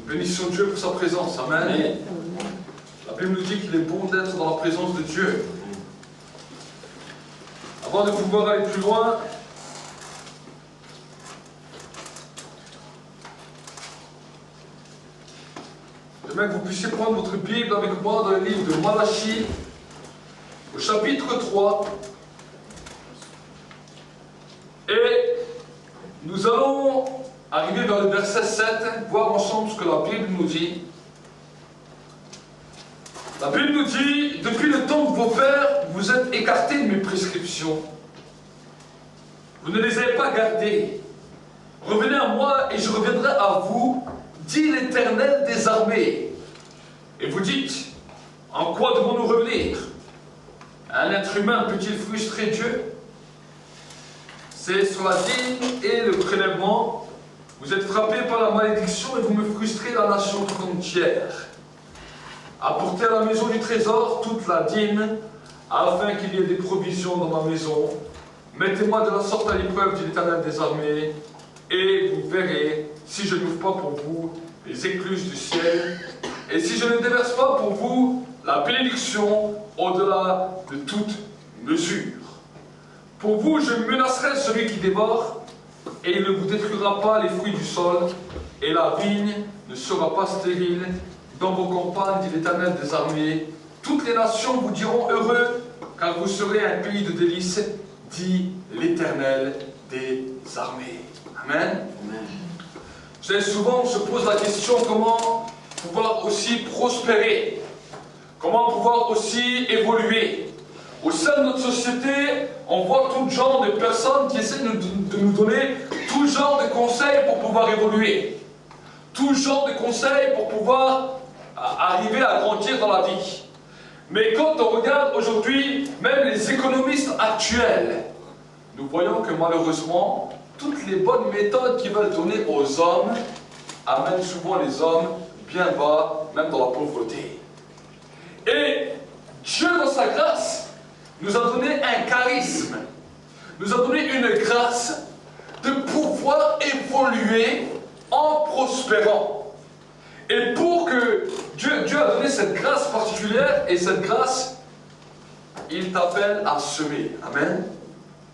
Bénissons Dieu pour sa présence. Amen. Amen. La Bible nous dit qu'il est bon d'être dans la présence de Dieu. Avant de pouvoir aller plus loin, j'aimerais que vous puissiez prendre votre Bible avec moi dans le livre de Malachie, au chapitre 3. Et nous allons arriver vers le verset 7, voir ensemble ce que la Bible nous dit. La Bible nous dit, depuis le temps de vos pères, vous êtes écartés de mes prescriptions. Vous ne les avez pas gardées. Revenez à moi et je reviendrai à vous, dit l'Éternel des armées. Et vous dites, en quoi devons-nous revenir? Un être humain peut-il frustrer Dieu? C'est sur la dîme et le prélèvement. Vous êtes frappés par la malédiction et vous me frustrez la nation tout entière. Apportez à la maison du trésor toute la dîme, afin qu'il y ait des provisions dans ma maison. Mettez-moi de la sorte à l'épreuve, dit l'Éternel des armées, et vous verrez si je n'ouvre pas pour vous les écluses du ciel, et si je ne déverse pas pour vous la bénédiction au-delà de toute mesure. Pour vous, je menacerai celui qui dévore, et il ne vous détruira pas les fruits du sol, et la vigne ne sera pas stérile dans vos campagnes, dit l'Éternel des armées. Toutes les nations vous diront heureux, car vous serez un pays de délices, dit l'Éternel des armées. Amen. Amen. Vous savez, souvent on se pose la question comment pouvoir aussi prospérer, comment pouvoir aussi évoluer. Au sein de notre société, on voit tout genre de personnes qui essaient de nous donner tout genre de conseils pour pouvoir évoluer, tout genre de conseils pour pouvoir arriver à grandir dans la vie. Mais quand on regarde aujourd'hui, même les économistes actuels, nous voyons que malheureusement, toutes les bonnes méthodes qu'ils veulent donner aux hommes amènent souvent les hommes bien bas, même dans la pauvreté. Et Dieu, dans sa grâce, nous a donné un charisme, nous a donné une grâce de pouvoir évoluer en prospérant. Et pour que Dieu a donné cette grâce particulière, et cette grâce, il t'appelle à semer. Amen.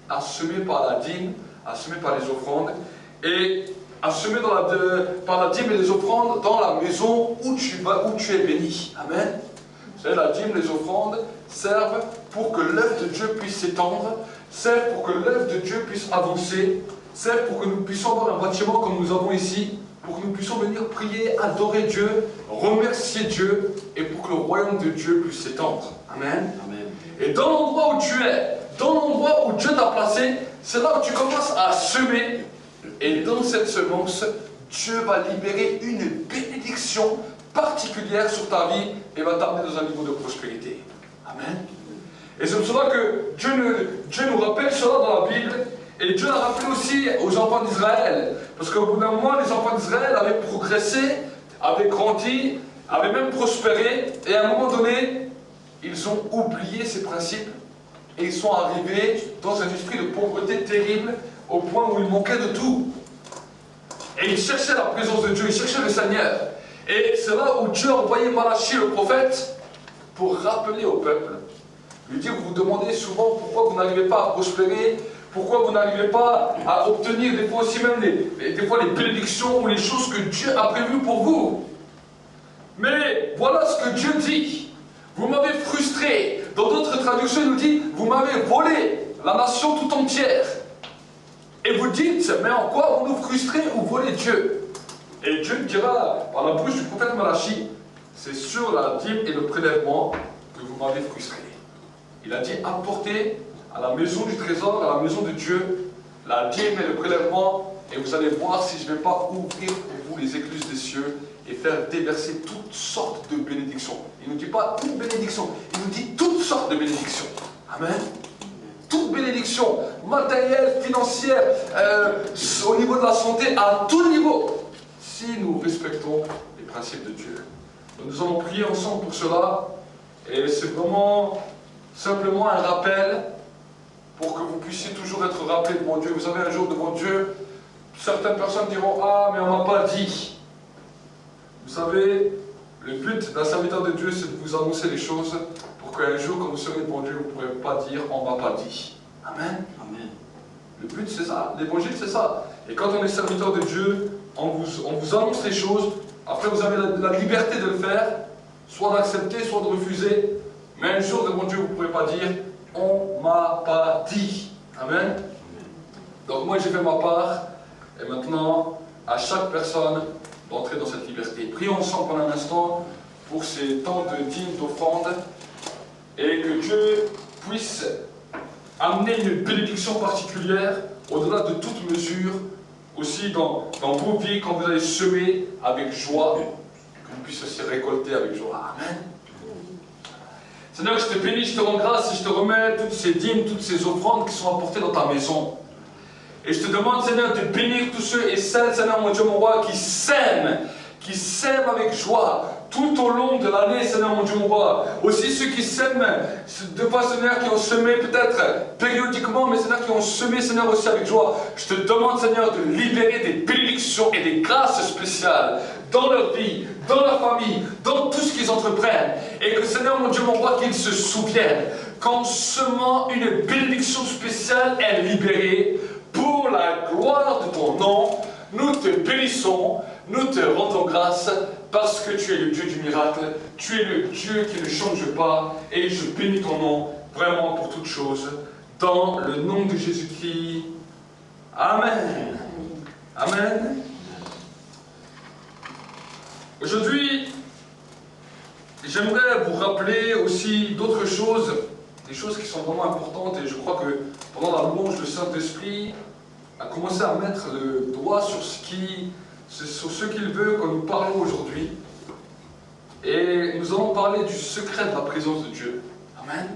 À semer par la dîme, à semer par les offrandes, et à semer par la dîme et les offrandes dans la maison où tu es béni. Amen. Vous savez, la dîme, les offrandes servent pour que l'œuvre de Dieu puisse s'étendre, servent pour que l'œuvre de Dieu puisse avancer, servent pour que nous puissions avoir un bâtiment comme nous avons ici, pour que nous puissions venir prier, adorer Dieu, remercier Dieu, et pour que le royaume de Dieu puisse s'étendre. Amen. Amen. Et dans l'endroit où tu es, dans l'endroit où Dieu t'a placé, c'est là où tu commences à semer. Et dans cette semence, Dieu va libérer une bénédiction particulière sur ta vie et va t'amener dans un niveau de prospérité. Amen. Et c'est pour cela que Dieu nous rappelle cela dans la Bible. Et Dieu l'a rappelé aussi aux enfants d'Israël. Parce qu'au bout d'un moment, les enfants d'Israël avaient progressé, avaient grandi, avaient même prospéré. Et à un moment donné, ils ont oublié ces principes. Et ils sont arrivés dans un esprit de pauvreté terrible, au point où ils manquaient de tout. Et ils cherchaient la présence de Dieu, ils cherchaient le Seigneur. Et c'est là où Dieu a envoyé Malachie le prophète pour rappeler au peuple. Lui dire, vous vous demandez souvent pourquoi vous n'arrivez pas à prospérer, pourquoi vous n'arrivez pas à obtenir des fois aussi même des fois les bénédictions ou les choses que Dieu a prévues pour vous. Mais voilà ce que Dieu dit. Vous m'avez frustré. Dans d'autres traductions, il nous dit, vous m'avez volé la nation tout entière. Et vous dites, mais en quoi vous nous frustrez ou volez Dieu? Et Dieu dira par la bouche du prophète Malachie, c'est sur la dîme et le prélèvement que vous m'avez frustré. Il a dit, apportez à la maison du trésor, à la maison de Dieu, la dîme et le prélèvement, et vous allez voir si je ne vais pas ouvrir pour vous les écluses des cieux et faire déverser toutes sortes de bénédictions. Il ne nous dit pas une bénédiction, il nous dit toutes sortes de bénédictions. Amen. Toute bénédiction, matérielle, financière, au niveau de la santé, à tout niveau, si nous respectons les principes de Dieu. Donc nous allons prier ensemble pour cela, et c'est vraiment simplement un rappel pour que vous puissiez toujours être rappelés devant Dieu. Vous savez, un jour devant Dieu, certaines personnes diront, ah, mais on ne m'a pas dit. Vous savez, le but d'un serviteur de Dieu, c'est de vous annoncer les choses pour qu'un jour, quand vous serez devant Dieu, vous ne pourrez pas dire « on ne m'a pas dit ». Amen. Amen. Le but, c'est ça. L'évangile, c'est ça. Et quand on est serviteur de Dieu, on vous annonce les choses. Après, vous avez la liberté de le faire, soit d'accepter, soit de refuser. Mais un jour, devant Dieu, vous ne pourrez pas dire « on ne m'a pas dit ». Amen. Donc moi, j'ai fait ma part. Et maintenant, à chaque personne d'entrer dans cette liberté. Prions ensemble pendant un instant pour ces temps de dîme, d'offrande, et que Dieu puisse amener une bénédiction particulière au-delà de toute mesure, aussi dans vos vies, quand vous allez semer avec joie, que vous puissiez aussi récolter avec joie. Amen. Seigneur, je te bénis, je te rends grâce et je te remets toutes ces dîmes, toutes ces offrandes qui sont apportées dans ta maison. Et je te demande, Seigneur, de bénir tous ceux et celles, Seigneur, mon Dieu, mon roi, qui sèment avec joie tout au long de l'année, Seigneur, mon Dieu, mon roi. Aussi ceux qui sèment, de fois, Seigneur, qui ont semé peut-être périodiquement, mais Seigneur, qui ont semé, Seigneur, aussi avec joie. Je te demande, Seigneur, de libérer des bénédictions et des grâces spéciales dans leur vie, dans leur famille, dans tout ce qu'ils entreprennent. Et que, Seigneur, mon Dieu, mon roi, qu'ils se souviennent qu'en semant une bénédiction spéciale est libérée, pour la gloire de ton nom, nous te bénissons, nous te rendons grâce, parce que tu es le Dieu du miracle, tu es le Dieu qui ne change pas, et je bénis ton nom vraiment pour toutes choses, dans le nom de Jésus-Christ. Amen. Amen. Aujourd'hui, j'aimerais vous rappeler aussi d'autres choses, des choses qui sont vraiment importantes, et je crois que pendant la louange, le Saint-Esprit a commencé à mettre le doigt sur ce qu'il veut que nous parlons aujourd'hui. Et nous allons parler du secret de la présence de Dieu. Amen.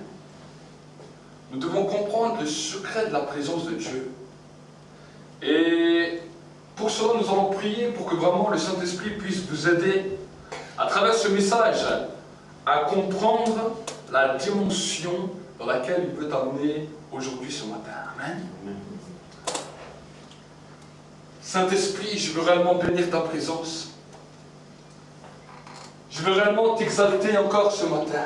Nous devons comprendre le secret de la présence de Dieu. Et pour cela, nous allons prier pour que vraiment le Saint-Esprit puisse vous aider, à travers ce message, à comprendre la dimension dans laquelle il veut t'amener aujourd'hui, ce matin. Amen. Saint-Esprit, je veux réellement bénir ta présence. Je veux réellement t'exalter encore ce matin.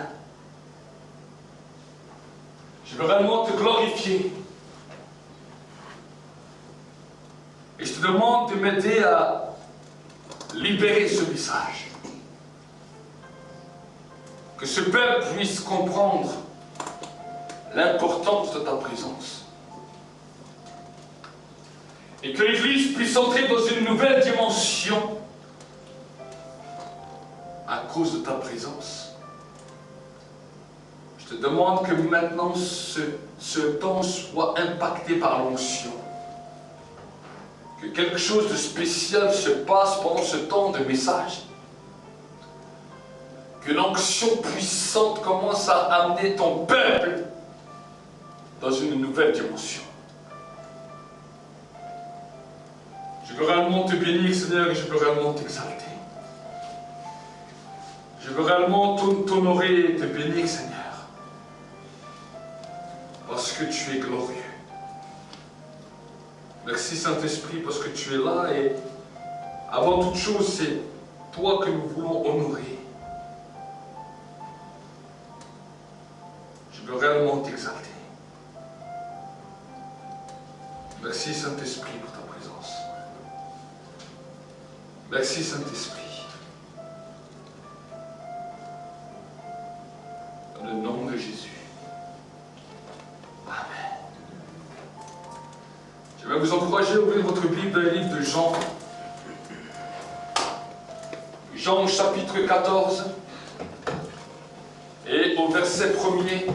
Je veux réellement te glorifier. Et je te demande de m'aider à libérer ce message. Que ce peuple puisse comprendre l'importance de ta présence. Et que l'Église puisse entrer dans une nouvelle dimension à cause de ta présence. Je te demande que maintenant ce temps soit impacté par l'onction. Que quelque chose de spécial se passe pendant ce temps de message. Que l'onction puissante commence à amener ton peuple dans une nouvelle dimension. Je veux réellement te bénir, Seigneur, et je veux réellement t'exalter. Je veux réellement t'honorer et te bénir, Seigneur. Parce que tu es glorieux. Merci, Saint-Esprit, parce que tu es là et avant toute chose, c'est toi que nous voulons honorer. Je veux réellement t'exalter. Merci, Saint-Esprit, pour ta présence. Merci, Saint-Esprit. Dans le nom de Jésus. Amen. Je vais vous encourager à ouvrir votre Bible dans le livre de Jean. Jean chapitre 14. Et au verset 1er.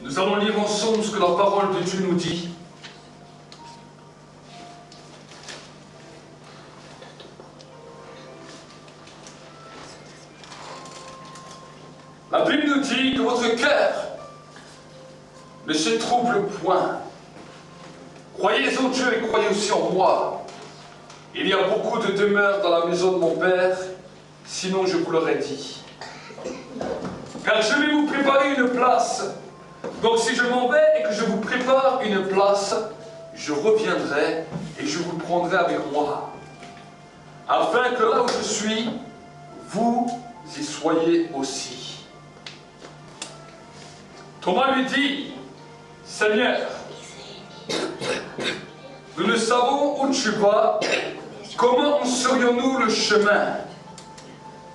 Nous allons lire ensemble ce que la parole de Dieu nous dit. La Bible nous dit que votre cœur ne se trouble point. Croyez en Dieu et croyez aussi en moi. Il y a beaucoup de demeures dans la maison de mon Père, sinon je vous l'aurais dit. Car je vais vous préparer une place. Donc si je m'en vais et que je vous prépare une place, je reviendrai et je vous prendrai avec moi, afin que là où je suis, vous y soyez aussi. Thomas lui dit, Seigneur, nous ne savons où tu vas, comment en saurions-nous le chemin?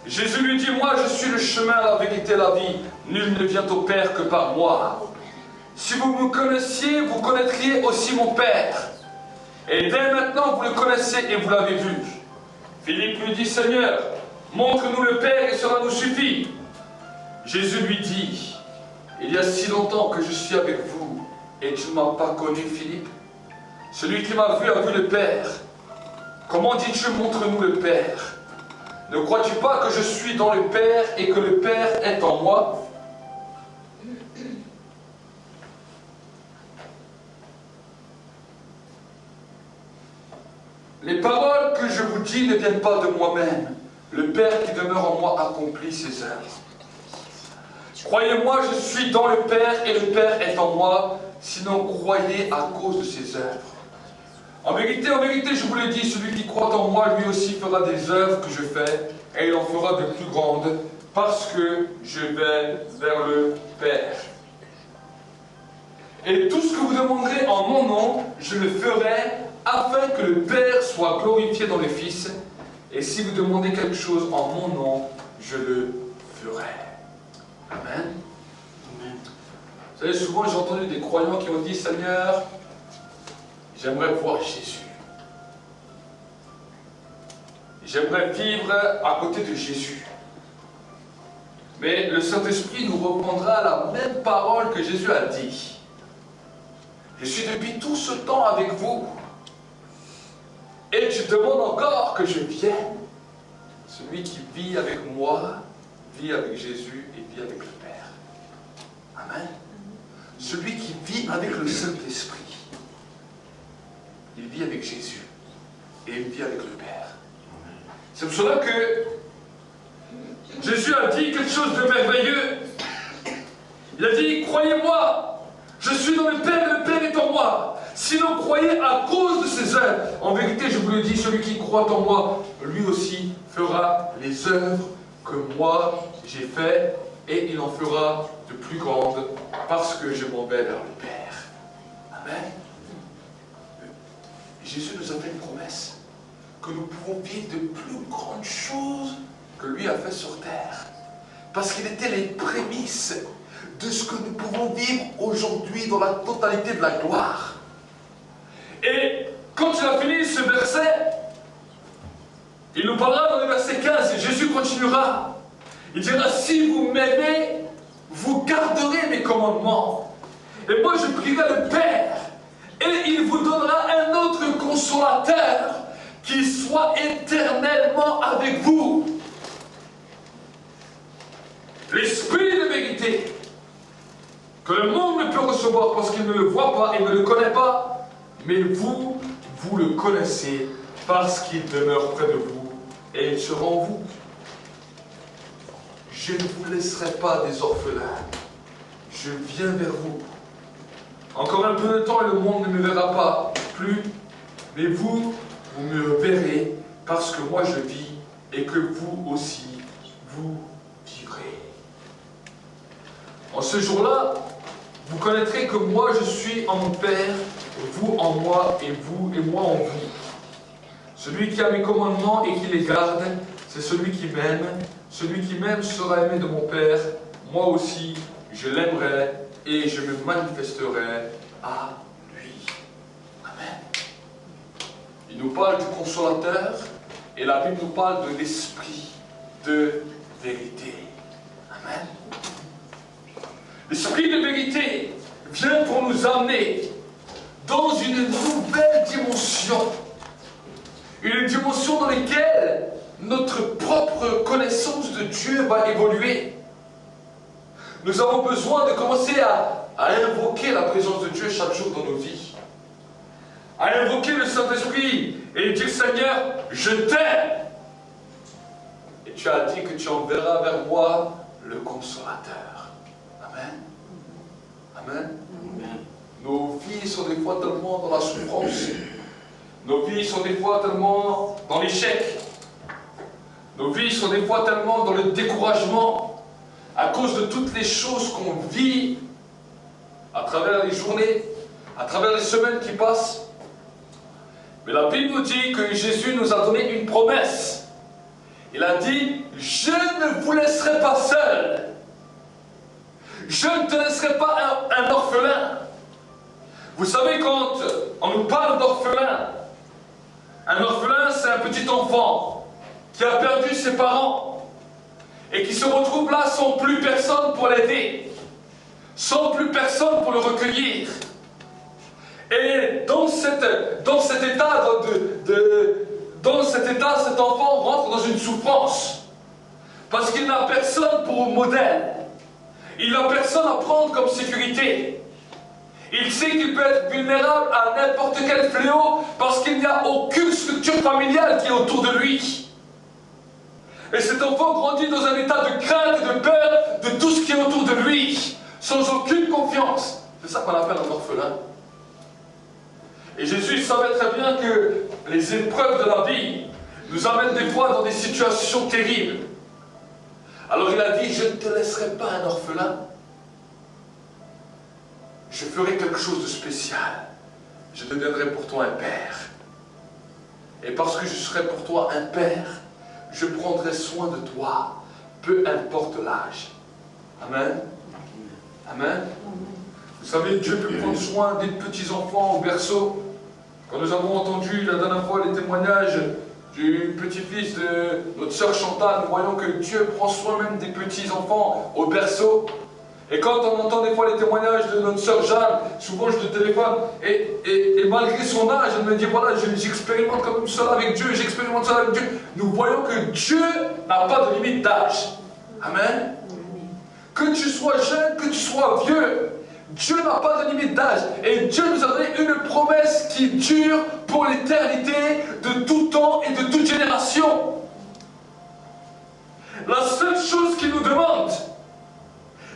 Jésus lui dit, moi je suis le chemin, la vérité, la vie. Nul ne vient au Père que par moi. Si vous me connaissiez, vous connaîtriez aussi mon Père. Et dès maintenant, vous le connaissez et vous l'avez vu. Philippe lui dit, Seigneur, montre-nous le Père et cela nous suffit. Jésus lui dit, il y a si longtemps que je suis avec vous et tu ne m'as pas connu, Philippe. Celui qui m'a vu a vu le Père. Comment dis-tu, montre-nous le Père? Ne crois-tu pas que je suis dans le Père et que le Père est en moi? Les paroles que je vous dis ne viennent pas de moi-même. Le Père qui demeure en moi accomplit ses œuvres. Croyez-moi, je suis dans le Père et le Père est en moi, sinon croyez à cause de ses œuvres. En vérité, je vous le dis, celui qui croit en moi, lui aussi fera des œuvres que je fais, et il en fera de plus grandes, parce que je vais vers le Père. Et tout ce que vous demanderez en mon nom, je le ferai, afin que le Père soit glorifié dans le Fils. Et si vous demandez quelque chose en mon nom, je le ferai. Amen. Amen. Vous savez, souvent j'ai entendu des croyants qui ont dit, Seigneur, j'aimerais voir Jésus. J'aimerais vivre à côté de Jésus. Mais le Saint-Esprit nous reprendra la même parole que Jésus a dit. Je suis depuis tout ce temps avec vous. Et tu demandes encore que je vienne. Celui qui vit avec moi, vit avec Jésus et vit avec le Père. Amen. Celui qui vit avec le Saint-Esprit, il vit avec Jésus et il vit avec le Père. C'est pour cela que Jésus a dit quelque chose de merveilleux. Il a dit, croyez-moi, je suis dans le Père et le Père est en moi. Sinon, croyez à cause de ses œuvres. En vérité, je vous le dis, celui qui croit en moi, lui aussi fera les œuvres que moi j'ai faites et il en fera de plus grandes parce que je m'en vais vers le Père. Amen. Jésus nous a fait une promesse que nous pouvons vivre de plus grandes choses que lui a fait sur terre. Parce qu'il était les prémices de ce que nous pouvons vivre aujourd'hui dans la totalité de la gloire. Et quand il a fini ce verset, il nous parlera dans le verset 15, et Jésus continuera. Il dira, si vous m'aimez, vous garderez mes commandements. Et moi je prierai le Père, et il vous donnera un autre consolateur, qui soit éternellement avec vous. L'Esprit de vérité, que le monde ne peut recevoir parce qu'il ne le voit pas et ne le connaît pas, mais vous, vous le connaissez parce qu'il demeure près de vous et il sera en vous. Je ne vous laisserai pas des orphelins. Je viens vers vous. Encore un peu de temps et le monde ne me verra pas plus, mais vous, vous me verrez parce que moi je vis et que vous aussi, vous vivrez. En ce jour-là, vous connaîtrez que moi je suis en mon Père, vous en moi et vous et moi en vous. Celui qui a mes commandements et qui les garde, c'est celui qui m'aime. Celui qui m'aime sera aimé de mon Père. Moi aussi, je l'aimerai et je me manifesterai à lui. Amen. Il nous parle du consolateur et la Bible nous parle de l'esprit de vérité. Amen. L'esprit de vérité vient pour nous amener dans une nouvelle dimension. Une dimension dans laquelle notre propre connaissance de Dieu va évoluer. Nous avons besoin de commencer à invoquer la présence de Dieu chaque jour dans nos vies. À invoquer le Saint-Esprit et dire, Seigneur, je t'aime. Et tu as dit que tu enverras vers moi le consolateur. Amen. Amen. Amen. Nos vies vies sont des fois tellement dans la souffrance. Nos vies sont des fois tellement dans l'échec. Nos vies sont des fois tellement dans le découragement à cause de toutes les choses qu'on vit à travers les journées, à travers les semaines qui passent. Mais la Bible nous dit que Jésus nous a donné une promesse. Il a dit, je ne vous laisserai pas seul. Je ne te laisserai pas un orphelin. Vous savez, quand on nous parle d'orphelin, un orphelin, c'est un petit enfant qui a perdu ses parents et qui se retrouve là sans plus personne pour l'aider, sans plus personne pour le recueillir. Et dans cet état, cet enfant rentre dans une souffrance. Parce qu'il n'a personne pour modèle. Il n'a personne à prendre comme sécurité. Il sait qu'il peut être vulnérable à n'importe quel fléau parce qu'il n'y a aucune structure familiale qui est autour de lui. Et cet enfant grandit dans un état de crainte et de peur de tout ce qui est autour de lui, sans aucune confiance. C'est ça qu'on appelle un orphelin. Et Jésus savait très bien que les épreuves de la vie nous amènent des fois dans des situations terribles. Alors il a dit, je ne te laisserai pas un orphelin. Je ferai quelque chose de spécial. Je te donnerai pour toi un père. Et parce que je serai pour toi un père, je prendrai soin de toi, peu importe l'âge. Amen. Amen. Vous savez, Dieu peut prendre soin des petits-enfants au berceau. Quand nous avons entendu la dernière fois les témoignages du petit-fils de notre sœur Chantal, nous voyons que Dieu prend soin même des petits-enfants au berceau. Et quand on entend des fois les témoignages de notre sœur Jeanne, souvent je le téléphone, et malgré son âge, elle me dit, voilà, j'expérimente comme cela avec Dieu, j'expérimente cela avec Dieu. Nous voyons que Dieu n'a pas de limite d'âge. Amen. Que tu sois jeune, que tu sois vieux, Dieu n'a pas de limite d'âge. Et Dieu nous a donné une promesse qui dure pour l'éternité, de tout temps et de toute génération. La seule chose qu'il nous demande,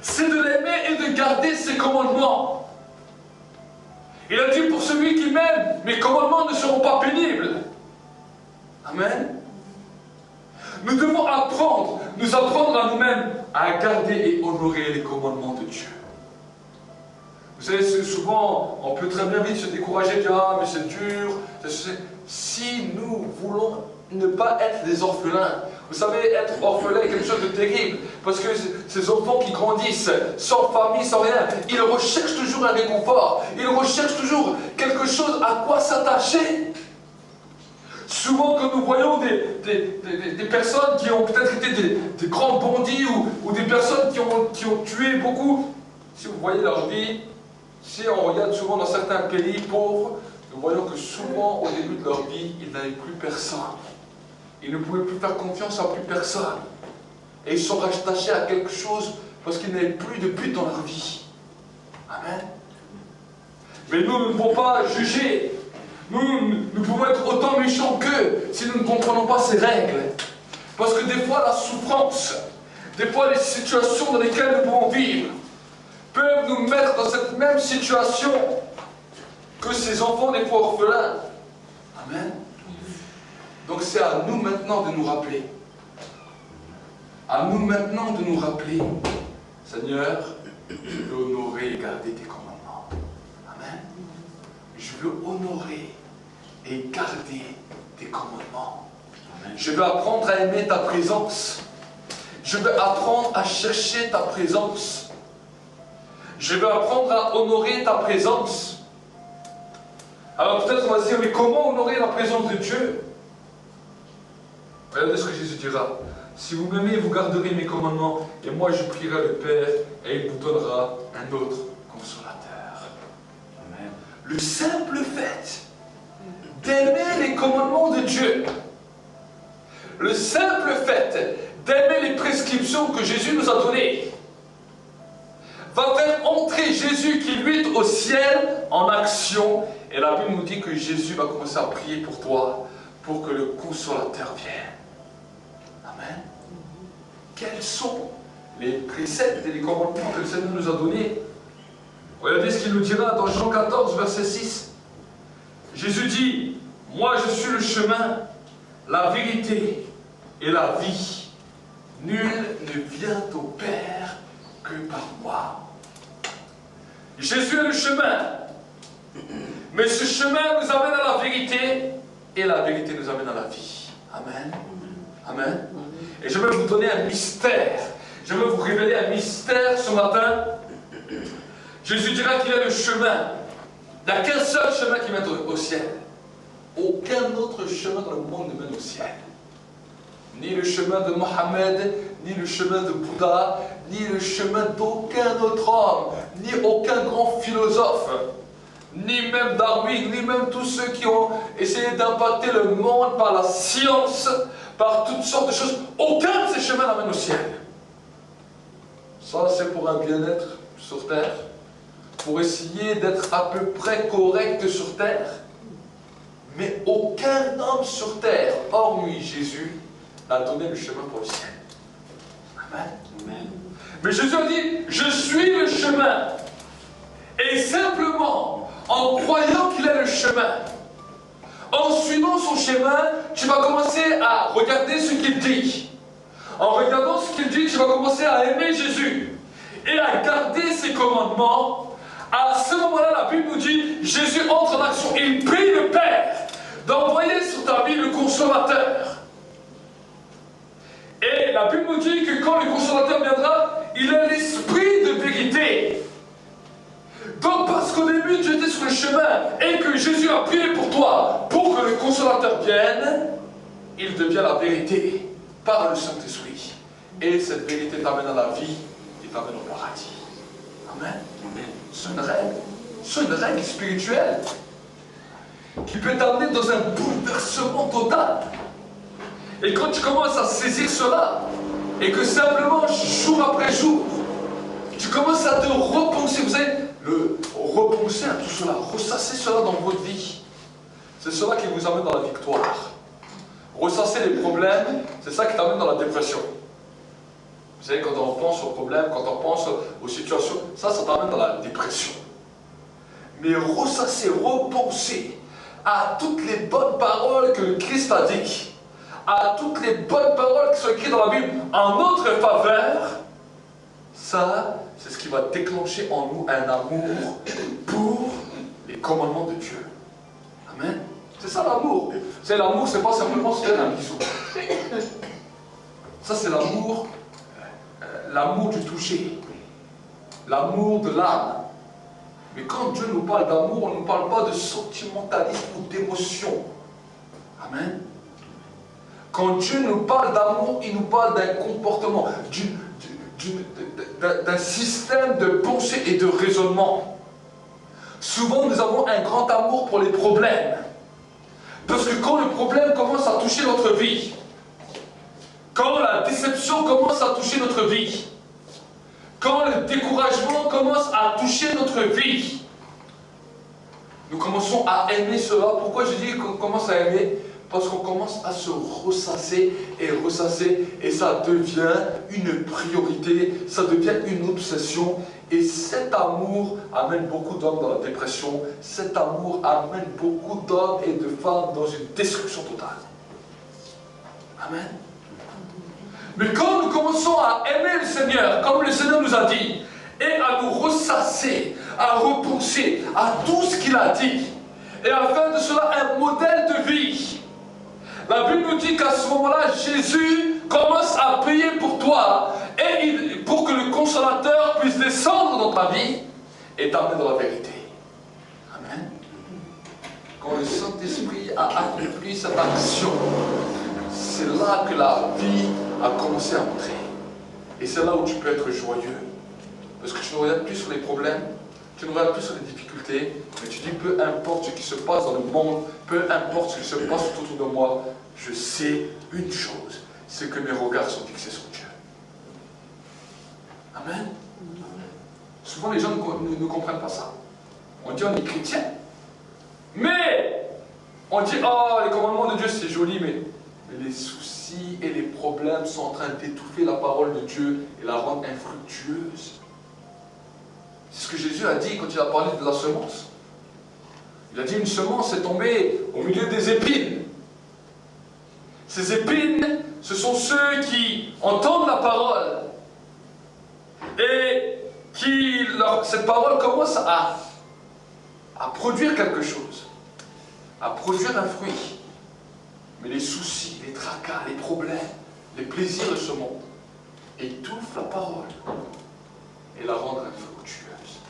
c'est de l'aimer et de garder ses commandements. Il a dit, pour celui qui m'aime, mes commandements ne seront pas pénibles. Amen. Nous devons nous apprendre à nous-mêmes à garder et honorer les commandements de Dieu. Vous savez, souvent, on peut très bien vite se décourager, dire, ah, mais c'est dur. Si nous voulons ne pas être des orphelins, vous savez, être orphelin est quelque chose de terrible, parce que ces enfants qui grandissent sans famille, sans rien, ils recherchent toujours un réconfort, ils recherchent toujours quelque chose à quoi s'attacher. Souvent, quand nous voyons des personnes qui ont peut-être été des grands bandits ou des personnes qui ont tué beaucoup, si vous voyez leur vie, si on regarde souvent dans certains pays pauvres, nous voyons que souvent, au début de leur vie, ils n'avaient plus personne. Ils ne pouvaient plus faire confiance à plus personne. Et ils sont rattachés à quelque chose parce qu'ils n'avaient plus de but dans leur vie. Amen. Mais nous ne pouvons pas juger. Nous pouvons être autant méchants qu'eux si nous ne comprenons pas ces règles. Parce que des fois, la souffrance, des fois, les situations dans lesquelles nous pouvons vivre, peuvent nous mettre dans cette même situation que ces enfants des fois orphelins. Amen. Donc c'est à nous maintenant de nous rappeler. À nous maintenant de nous rappeler, Seigneur, je veux honorer et garder tes commandements. Amen. Je veux honorer et garder tes commandements. Amen. Je veux apprendre à aimer ta présence. Je veux apprendre à chercher ta présence. Je veux apprendre à honorer ta présence. Alors peut-être on va se dire, mais comment honorer la présence de Dieu? Regardez ce que Jésus dira. Si vous m'aimez, vous garderez mes commandements, et moi je prierai le Père, et il vous donnera un autre consolateur. Amen. Le simple fait d'aimer les commandements de Dieu, le simple fait d'aimer les prescriptions que Jésus nous a données, va faire entrer Jésus qui lutte au ciel en action. Et la Bible nous dit que Jésus va commencer à prier pour toi, pour que le consolateur vienne. Amen. Quels sont les préceptes et les commandements que le Seigneur nous a donnés? Regardez ce qu'il nous dira dans Jean 14, verset 6. Jésus dit, moi je suis le chemin, la vérité et la vie. Nul ne vient au Père que par moi. Jésus est le chemin. Mais ce chemin nous amène à la vérité et la vérité nous amène à la vie. Amen. Amen. Et je vais vous donner un mystère. Je vais vous révéler un mystère ce matin. Jésus dira qu'il est le chemin. Il n'y a qu'un seul chemin qui mène au ciel. Aucun autre chemin dans le monde ne mène au ciel. Ni le chemin de Mohammed, ni le chemin de Bouddha, ni le chemin d'aucun autre homme, ni aucun grand philosophe, ni même Darwin, ni même tous ceux qui ont essayé d'impacter le monde par la science, par toutes sortes de choses. Aucun de ces chemins n'amène au ciel. Ça, c'est pour un bien-être sur terre, pour essayer d'être à peu près correct sur terre. Mais aucun homme sur terre, hormis Jésus, n'a donné le chemin pour le ciel. Amen. Amen. Mais Jésus a dit, je suis le chemin. Et simplement, en croyant qu'il est le chemin, en suivant son chemin, tu vas commencer à regarder ce qu'il dit. En regardant ce qu'il dit, tu vas commencer à aimer Jésus et à garder ses commandements. À ce moment-là, la Bible nous dit, Jésus entre en action. Il prie le Père d'envoyer sur ta vie le consolateur. Et la Bible nous dit que quand le consolateur viendra, il est l'esprit de vérité. Donc parce qu'au début tu étais sur le chemin et que Jésus a prié pour toi, pour que le consolateur vienne, il devient la vérité par le Saint-Esprit. Et cette vérité t'amène à la vie et t'amène au paradis. Amen. C'est une règle. C'est une règle spirituelle qui peut t'amener dans un bouleversement total. Et quand tu commences à saisir cela, et que simplement, jour après jour, tu commences à te repenser, vous savez, repenser à tout cela, ressasser cela dans votre vie, c'est cela qui vous amène dans la victoire. Ressasser les problèmes, c'est ça qui t'amène dans la dépression. Vous savez, quand on pense aux problèmes, quand on pense aux situations, ça t'amène dans la dépression. Mais ressasser, repenser à toutes les bonnes paroles que le Christ a dit, à toutes les bonnes paroles qui sont écrites dans la Bible en notre faveur, ça, c'est ce qui va déclencher en nous un amour pour les commandements de Dieu. Amen. C'est ça l'amour. C'est l'amour, c'est pas simplement se faire un bisou. Ça, c'est l'amour, l'amour du toucher, l'amour de l'âme. Mais quand Dieu nous parle d'amour, on ne nous parle pas de sentimentalisme ou d'émotion. Amen. Quand Dieu nous parle d'amour, il nous parle d'un comportement, d'un système de pensée et de raisonnement. Souvent, nous avons un grand amour pour les problèmes. Parce que quand le problème commence à toucher notre vie, quand la déception commence à toucher notre vie, quand le découragement commence à toucher notre vie, nous commençons à aimer cela. Pourquoi je dis qu'on commence à aimer? Parce qu'on commence à se ressasser, et ça devient une priorité, ça devient une obsession. Et cet amour amène beaucoup d'hommes dans la dépression, cet amour amène beaucoup d'hommes et de femmes dans une destruction totale. Amen. Mais quand nous commençons à aimer le Seigneur, comme le Seigneur nous a dit, et à nous ressasser, à repenser à tout ce qu'il a dit, et à faire de cela un modèle de vie, la Bible nous dit qu'à ce moment-là, Jésus commence à prier pour toi, et pour que le consolateur puisse descendre dans ta vie et t'amener dans la vérité. Amen. Quand le Saint-Esprit a accompli cette action, c'est là que la vie a commencé à entrer. Et c'est là où tu peux être joyeux. Parce que tu ne regardes plus sur les problèmes, tu ne regardes plus sur les difficultés, mais tu dis, peu importe ce qui se passe dans le monde, peu importe ce qui se passe tout autour de moi, je sais une chose, c'est que mes regards sont fixés sur Dieu. Amen. Souvent les gens ne comprennent pas ça. On dit on est chrétien, mais on dit, oh, les commandements de Dieu c'est joli, mais les soucis et les problèmes sont en train d'étouffer la parole de Dieu et la rendre infructueuse. C'est ce que Jésus a dit quand il a parlé de la semence. Il a dit une semence est tombée au milieu des épines. Ces épines, ce sont ceux qui entendent la parole et qui, cette parole commence à produire quelque chose, à produire un fruit. Mais les soucis, les tracas, les problèmes, les plaisirs de ce monde étouffent la parole et la rendent infructueuse.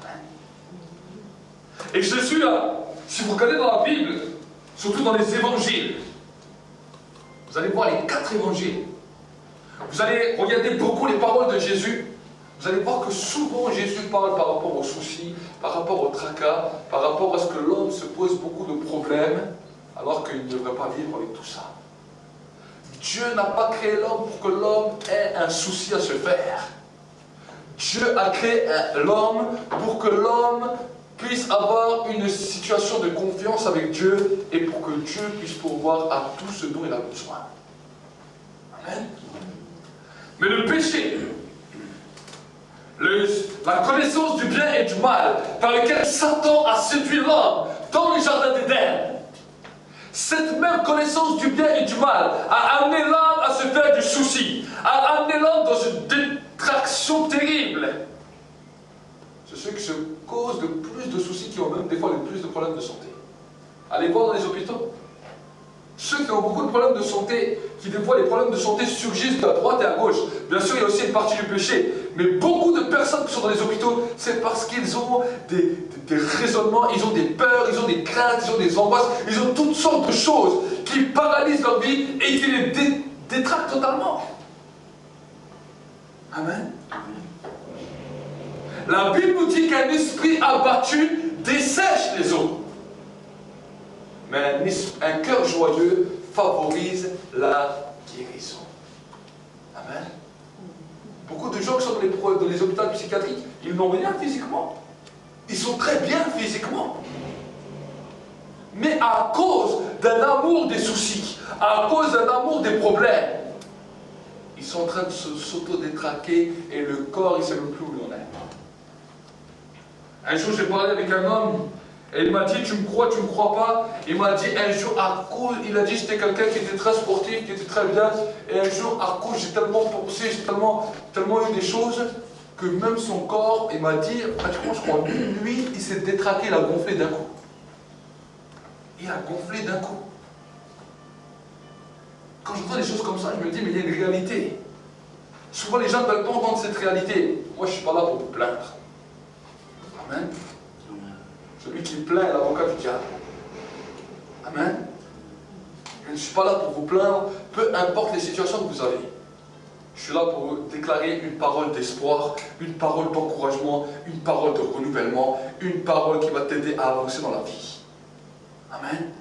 Amen. Et Jésus a, si vous regardez dans la Bible, surtout dans les évangiles, vous allez voir les 4 évangiles, vous allez regarder beaucoup les paroles de Jésus, vous allez voir que souvent Jésus parle par rapport aux soucis, par rapport aux tracas, par rapport à ce que l'homme se pose beaucoup de problèmes, alors qu'il ne devrait pas vivre avec tout ça. Dieu n'a pas créé l'homme pour que l'homme ait un souci à se faire. Dieu a créé l'homme pour que l'homme puisse avoir une situation de confiance avec Dieu et pour que Dieu puisse pourvoir à tout ce dont il a besoin. Amen. Mais le péché, la connaissance du bien et du mal, par lequel Satan a séduit l'homme dans le jardin d'Éden, cette même connaissance du bien et du mal a amené l'homme à se faire du souci, a amené l'homme dans une détraction terrible. C'est ceux qui se causent le plus de soucis qui ont même des fois le plus de problèmes de santé. Allez voir dans les hôpitaux. Ceux qui ont beaucoup de problèmes de santé, qui des fois les problèmes de santé surgissent de droite et à gauche. Bien sûr, il y a aussi une partie du péché. Mais beaucoup de personnes qui sont dans les hôpitaux, c'est parce qu'ils ont des raisonnements, ils ont des peurs, ils ont des craintes, ils ont des angoisses, ils ont toutes sortes de choses qui paralysent leur vie et qui les détractent totalement. Amen. La Bible nous dit qu'un esprit abattu dessèche les eaux. Mais un cœur joyeux favorise la guérison. Amen. Beaucoup de gens qui sont dans les hôpitaux psychiatriques, ils n'ont rien physiquement. Ils sont très bien physiquement. Mais à cause d'un amour des soucis, à cause d'un amour des problèmes, ils sont en train de s'auto-détraquer et le corps, il ne sait même plus où il en est. Un jour, j'ai parlé avec un homme et il m'a dit, tu me crois pas? Il m'a dit, un jour, à cause, il a dit, j'étais quelqu'un qui était très sportif, qui était très bien, et un jour, à cause, j'ai tellement pensé, j'ai tellement eu des choses, que même son corps, il m'a dit, pratiquement, je crois, lui, il s'est détraqué, il a gonflé d'un coup. Il a gonflé d'un coup. Quand j'entends des choses comme ça, je me dis, mais il y a une réalité. Souvent, les gens ne veulent pas entendre cette réalité. Moi, je ne suis pas là pour vous plaindre. Amen. Celui qui plaint est l'avocat du diable. Amen. Je ne suis pas là pour vous plaindre, peu importe les situations que vous avez. Je suis là pour vous déclarer une parole d'espoir, une parole d'encouragement, une parole de renouvellement, une parole qui va t'aider à avancer dans la vie. Amen.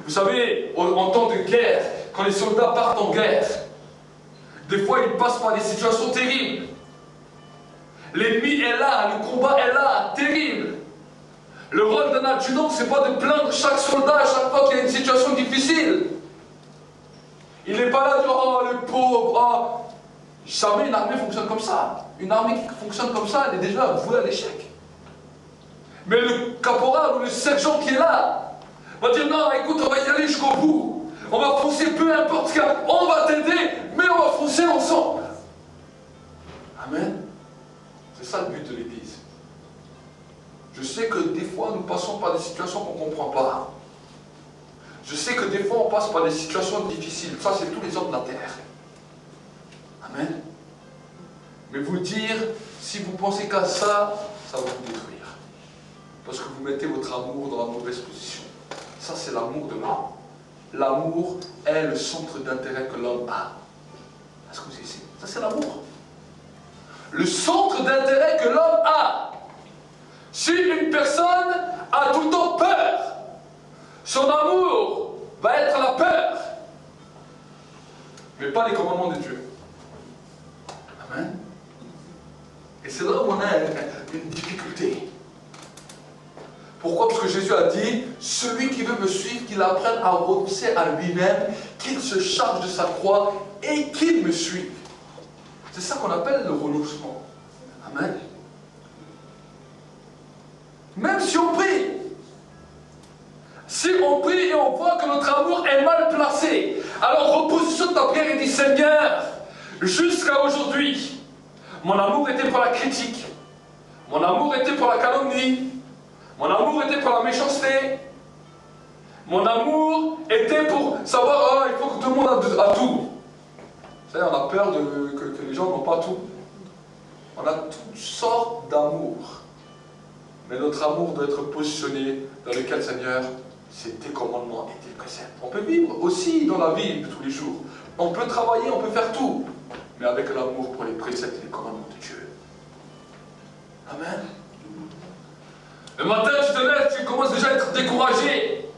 Vous savez, en temps de guerre, quand les soldats partent en guerre, des fois ils passent par des situations terribles. L'ennemi est là, le combat est là, terrible. Le rôle d'un adjudant, ce n'est pas de plaindre chaque soldat à chaque fois qu'il y a une situation difficile. Il n'est pas là de dire, oh le pauvre, oh. Jamais une armée fonctionne comme ça. Une armée qui fonctionne comme ça, elle est déjà vouée à l'échec. Mais le caporal ou le sergent qui est là va dire, non, écoute, on va y aller jusqu'au bout. On va foncer, peu importe ce qu'il y a. On va t'aider, mais on va foncer ensemble. Amen. C'est ça le but de l'Église. Je sais que des fois, nous passons par des situations qu'on ne comprend pas. Je sais que des fois, on passe par des situations difficiles. Ça, c'est tous les hommes de la terre. Amen. Mais vous dire, si vous pensez qu'à ça, ça va vous détruire. Parce que vous mettez votre amour dans la mauvaise position. Ça, c'est l'amour de l'homme. L'amour est le centre d'intérêt que l'homme a. Est-ce que vous savez? Ça, c'est l'amour. Le centre d'intérêt que l'homme a. Si une personne a tout le temps peur, son amour va être la peur, mais pas les commandements de Dieu. Amen. Et c'est là où on a une difficulté. Pourquoi? Parce que Jésus a dit, celui qui veut me suivre, qu'il apprenne à renoncer à lui-même, qu'il se charge de sa croix et qu'il me suive. C'est ça qu'on appelle le renoncement. Amen. Même si on prie. Si on prie et on voit que notre amour est mal placé, alors repositionne ta prière et dis Seigneur, jusqu'à aujourd'hui, mon amour était pour la critique, mon amour était pour la calomnie, mon amour était pour la méchanceté, mon amour était pour savoir, il faut que tout le monde a tout. Vous savez, on a peur que les gens n'ont pas tout. On a toutes sortes d'amour. Mais notre amour doit être positionné dans lequel, Seigneur, c'est tes commandements et tes préceptes. On peut vivre aussi dans la vie de tous les jours. On peut travailler, on peut faire tout. Mais avec l'amour pour les préceptes et les commandements de Dieu. Amen. Le matin, tu te lèves, tu commences déjà à être découragé.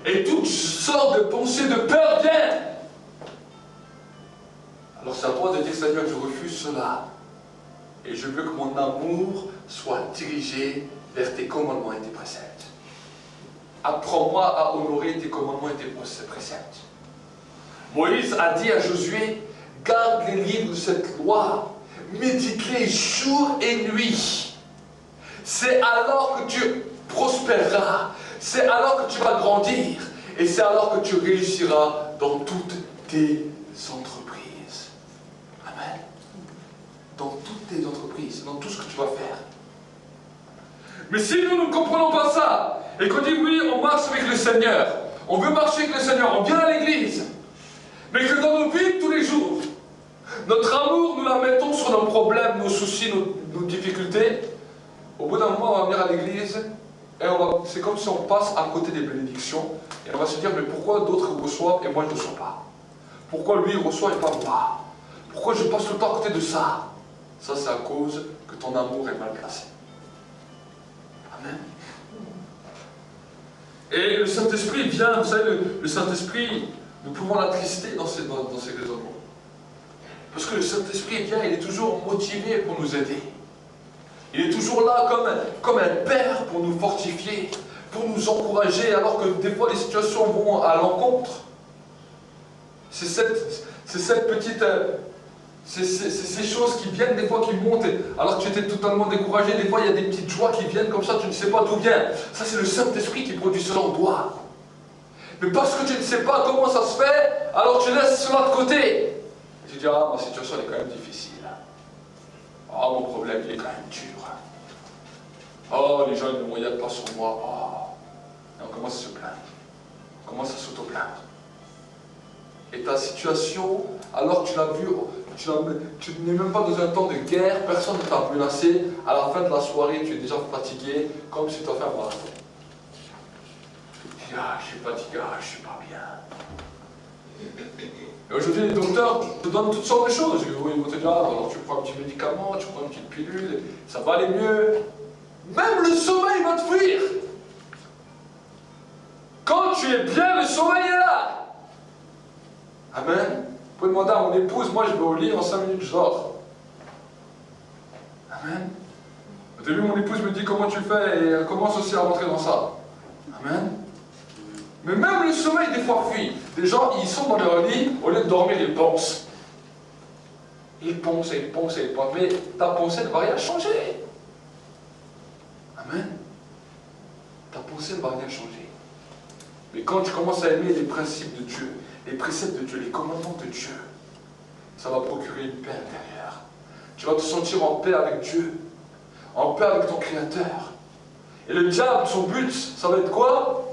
Et toutes sortes de pensées de peur viennent. Alors c'est à toi de dire, Seigneur, je refuse cela. Et je veux que mon amour soit dirigé vers tes commandements et tes préceptes. Apprends-moi à honorer tes commandements et tes préceptes. Moïse a dit à Josué, garde les livres de cette loi, médite-les jour et nuit. C'est alors que tu prospéreras, c'est alors que tu vas grandir, et c'est alors que tu réussiras dans toutes tes entreprises. Amen. Dans toutes tes entreprises, dans tout ce que tu vas faire. Mais si nous ne comprenons pas ça, et qu'on dit oui, on marche avec le Seigneur, on veut marcher avec le Seigneur, on vient à l'église, mais que dans nos vies de tous les jours, notre amour, nous la mettons sur nos problèmes, nos soucis, nos difficultés, au bout d'un moment, on va venir à l'église, et c'est comme si on passe à côté des bénédictions, et on va se dire, mais pourquoi d'autres reçoivent et moi je ne reçois pas? Pourquoi lui il reçoit et pas moi? Pourquoi je passe le temps à côté de ça? Ça, c'est à cause que ton amour est mal placé. Amen. Et le Saint-Esprit vient, vous savez, le Saint-Esprit, nous pouvons l'attrister dans ces raisonnements. Parce que le Saint-Esprit vient, il est toujours motivé pour nous aider. Il est toujours là comme un père pour nous fortifier, pour nous encourager, alors que des fois les situations vont à l'encontre. C'est cette petite... C'est ces choses qui viennent, des fois qui montent, alors que tu étais totalement découragé, des fois il y a des petites joies qui viennent comme ça, tu ne sais pas d'où vient. Ça c'est le Saint-Esprit qui produit cela en toi. Mais parce que tu ne sais pas comment ça se fait, alors tu laisses cela de côté. Tu dis, ah, ma situation elle est quand même difficile. Ah, mon problème il est quand même dur. Oh, les gens ils ne moyennent pas sur moi. Oh. Et on commence à se plaindre. On commence à s'auto-plaindre. Et ta situation, alors tu l'as vu, tu n'es même pas dans un temps de guerre, personne ne t'a menacé, à la fin de la soirée, tu es déjà fatigué, comme si tu as fait un marathon. Tu dis, je suis fatigué, je ne suis pas bien. Et aujourd'hui, les docteurs te donnent toutes sortes de choses. Ils vont te dire, alors tu prends un petit médicament, tu prends une petite pilule, ça va aller mieux. Même le sommeil va te fuir. Quand tu es bien, le sommeil est là. Amen. Vous pouvez demander à mon épouse, moi je vais au lit, en 5 minutes je dors. Amen. Au début mon épouse me dit comment tu fais et elle commence aussi à rentrer dans ça. Amen. Mais même le sommeil des fois fuit. Des gens ils sont dans leur lit, au lieu de dormir ils pensent. Ils pensent et ils pensent et ils pensent. Mais ta pensée ne va rien changer. Amen. Ta pensée ne va rien changer. Mais quand tu commences à aimer les principes de Dieu, les préceptes de Dieu, les commandements de Dieu, ça va procurer une paix intérieure. Tu vas te sentir en paix avec Dieu, en paix avec ton Créateur. Et le diable, son but, ça va être quoi?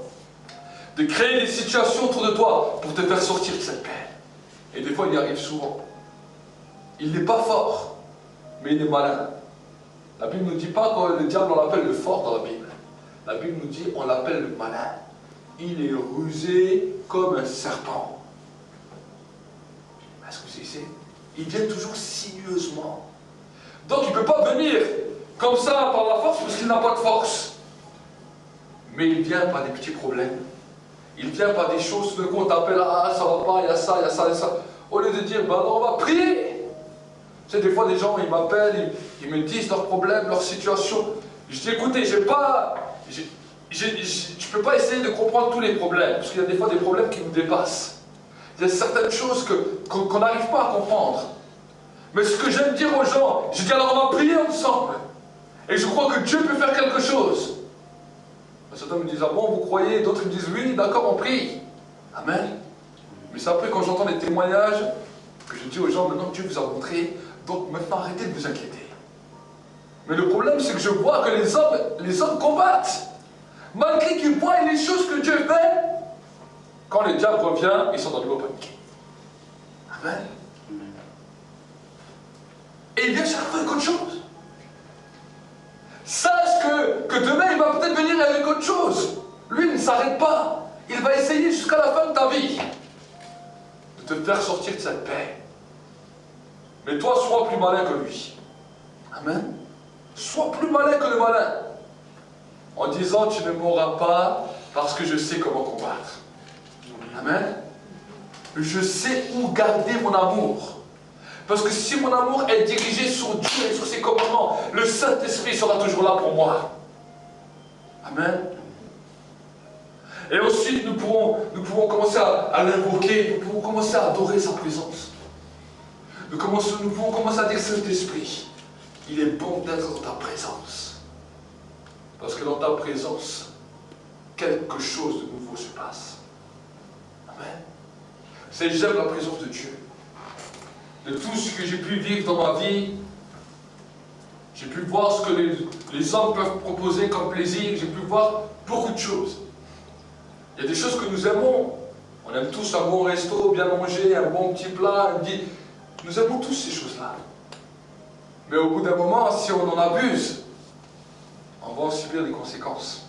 De créer des situations autour de toi pour te faire sortir de cette paix. Et des fois, il y arrive souvent. Il n'est pas fort, mais il est malin. La Bible ne nous dit pas que le diable, on l'appelle le fort dans la Bible. La Bible nous dit, on l'appelle le malin. Il est rusé comme un serpent. Est-ce que vous savez? Il vient toujours sinueusement. Donc il ne peut pas venir comme ça par la force parce qu'il n'a pas de force. Mais il vient par des petits problèmes. Il vient par des choses, tout d'un coup on t'appelle, ça va pas, il y a ça, il y a ça, il y a ça. Au lieu de dire, alors on va prier. Tu sais, des fois des gens, ils m'appellent, ils me disent leurs problèmes, leur situation. Je dis, écoutez, je ne peux pas essayer de comprendre tous les problèmes, parce qu'il y a des fois des problèmes qui nous dépassent. Il y a certaines choses qu'on n'arrive pas à comprendre. Mais ce que j'aime dire aux gens, je dis alors on va prier ensemble. Et je crois que Dieu peut faire quelque chose. Certains me disent, ah bon, vous croyez? D'autres me disent, oui, d'accord, on prie. Amen. Mais c'est après quand j'entends les témoignages que je dis aux gens, maintenant Dieu vous a montré, donc maintenant arrêtez de vous inquiéter. Mais le problème, c'est que je vois que les hommes combattent. Malgré qu'ils voient les choses que Dieu fait, quand le diable revient, ils sont dans le lot paniqué. Amen. Et il vient chaque fois avec autre chose. Sache que demain, il va peut-être venir avec autre chose. Lui, il ne s'arrête pas. Il va essayer jusqu'à la fin de ta vie de te faire sortir de cette paix. Mais toi, sois plus malin que lui. Amen. Sois plus malin que le malin. En disant, tu ne mourras pas parce que je sais comment combattre. Amen. Je sais où garder mon amour. Parce que si mon amour est dirigé sur Dieu et sur ses commandements, le Saint-Esprit sera toujours là pour moi. Amen. Et ensuite, nous pouvons commencer à l'invoquer, nous pouvons commencer à adorer sa présence. Nous pouvons commencer à dire, Saint-Esprit, il est bon d'être dans ta présence. Parce que dans ta présence, quelque chose de nouveau se passe. Amen. C'est j'aime la présence de Dieu. De tout ce que j'ai pu vivre dans ma vie, j'ai pu voir ce que les hommes peuvent proposer comme plaisir, j'ai pu voir beaucoup de choses. Il y a des choses que nous aimons. On aime tous un bon resto, bien manger, un bon petit plat. Nous aimons tous ces choses-là. Mais au bout d'un moment, si on en abuse, on va en subir les conséquences.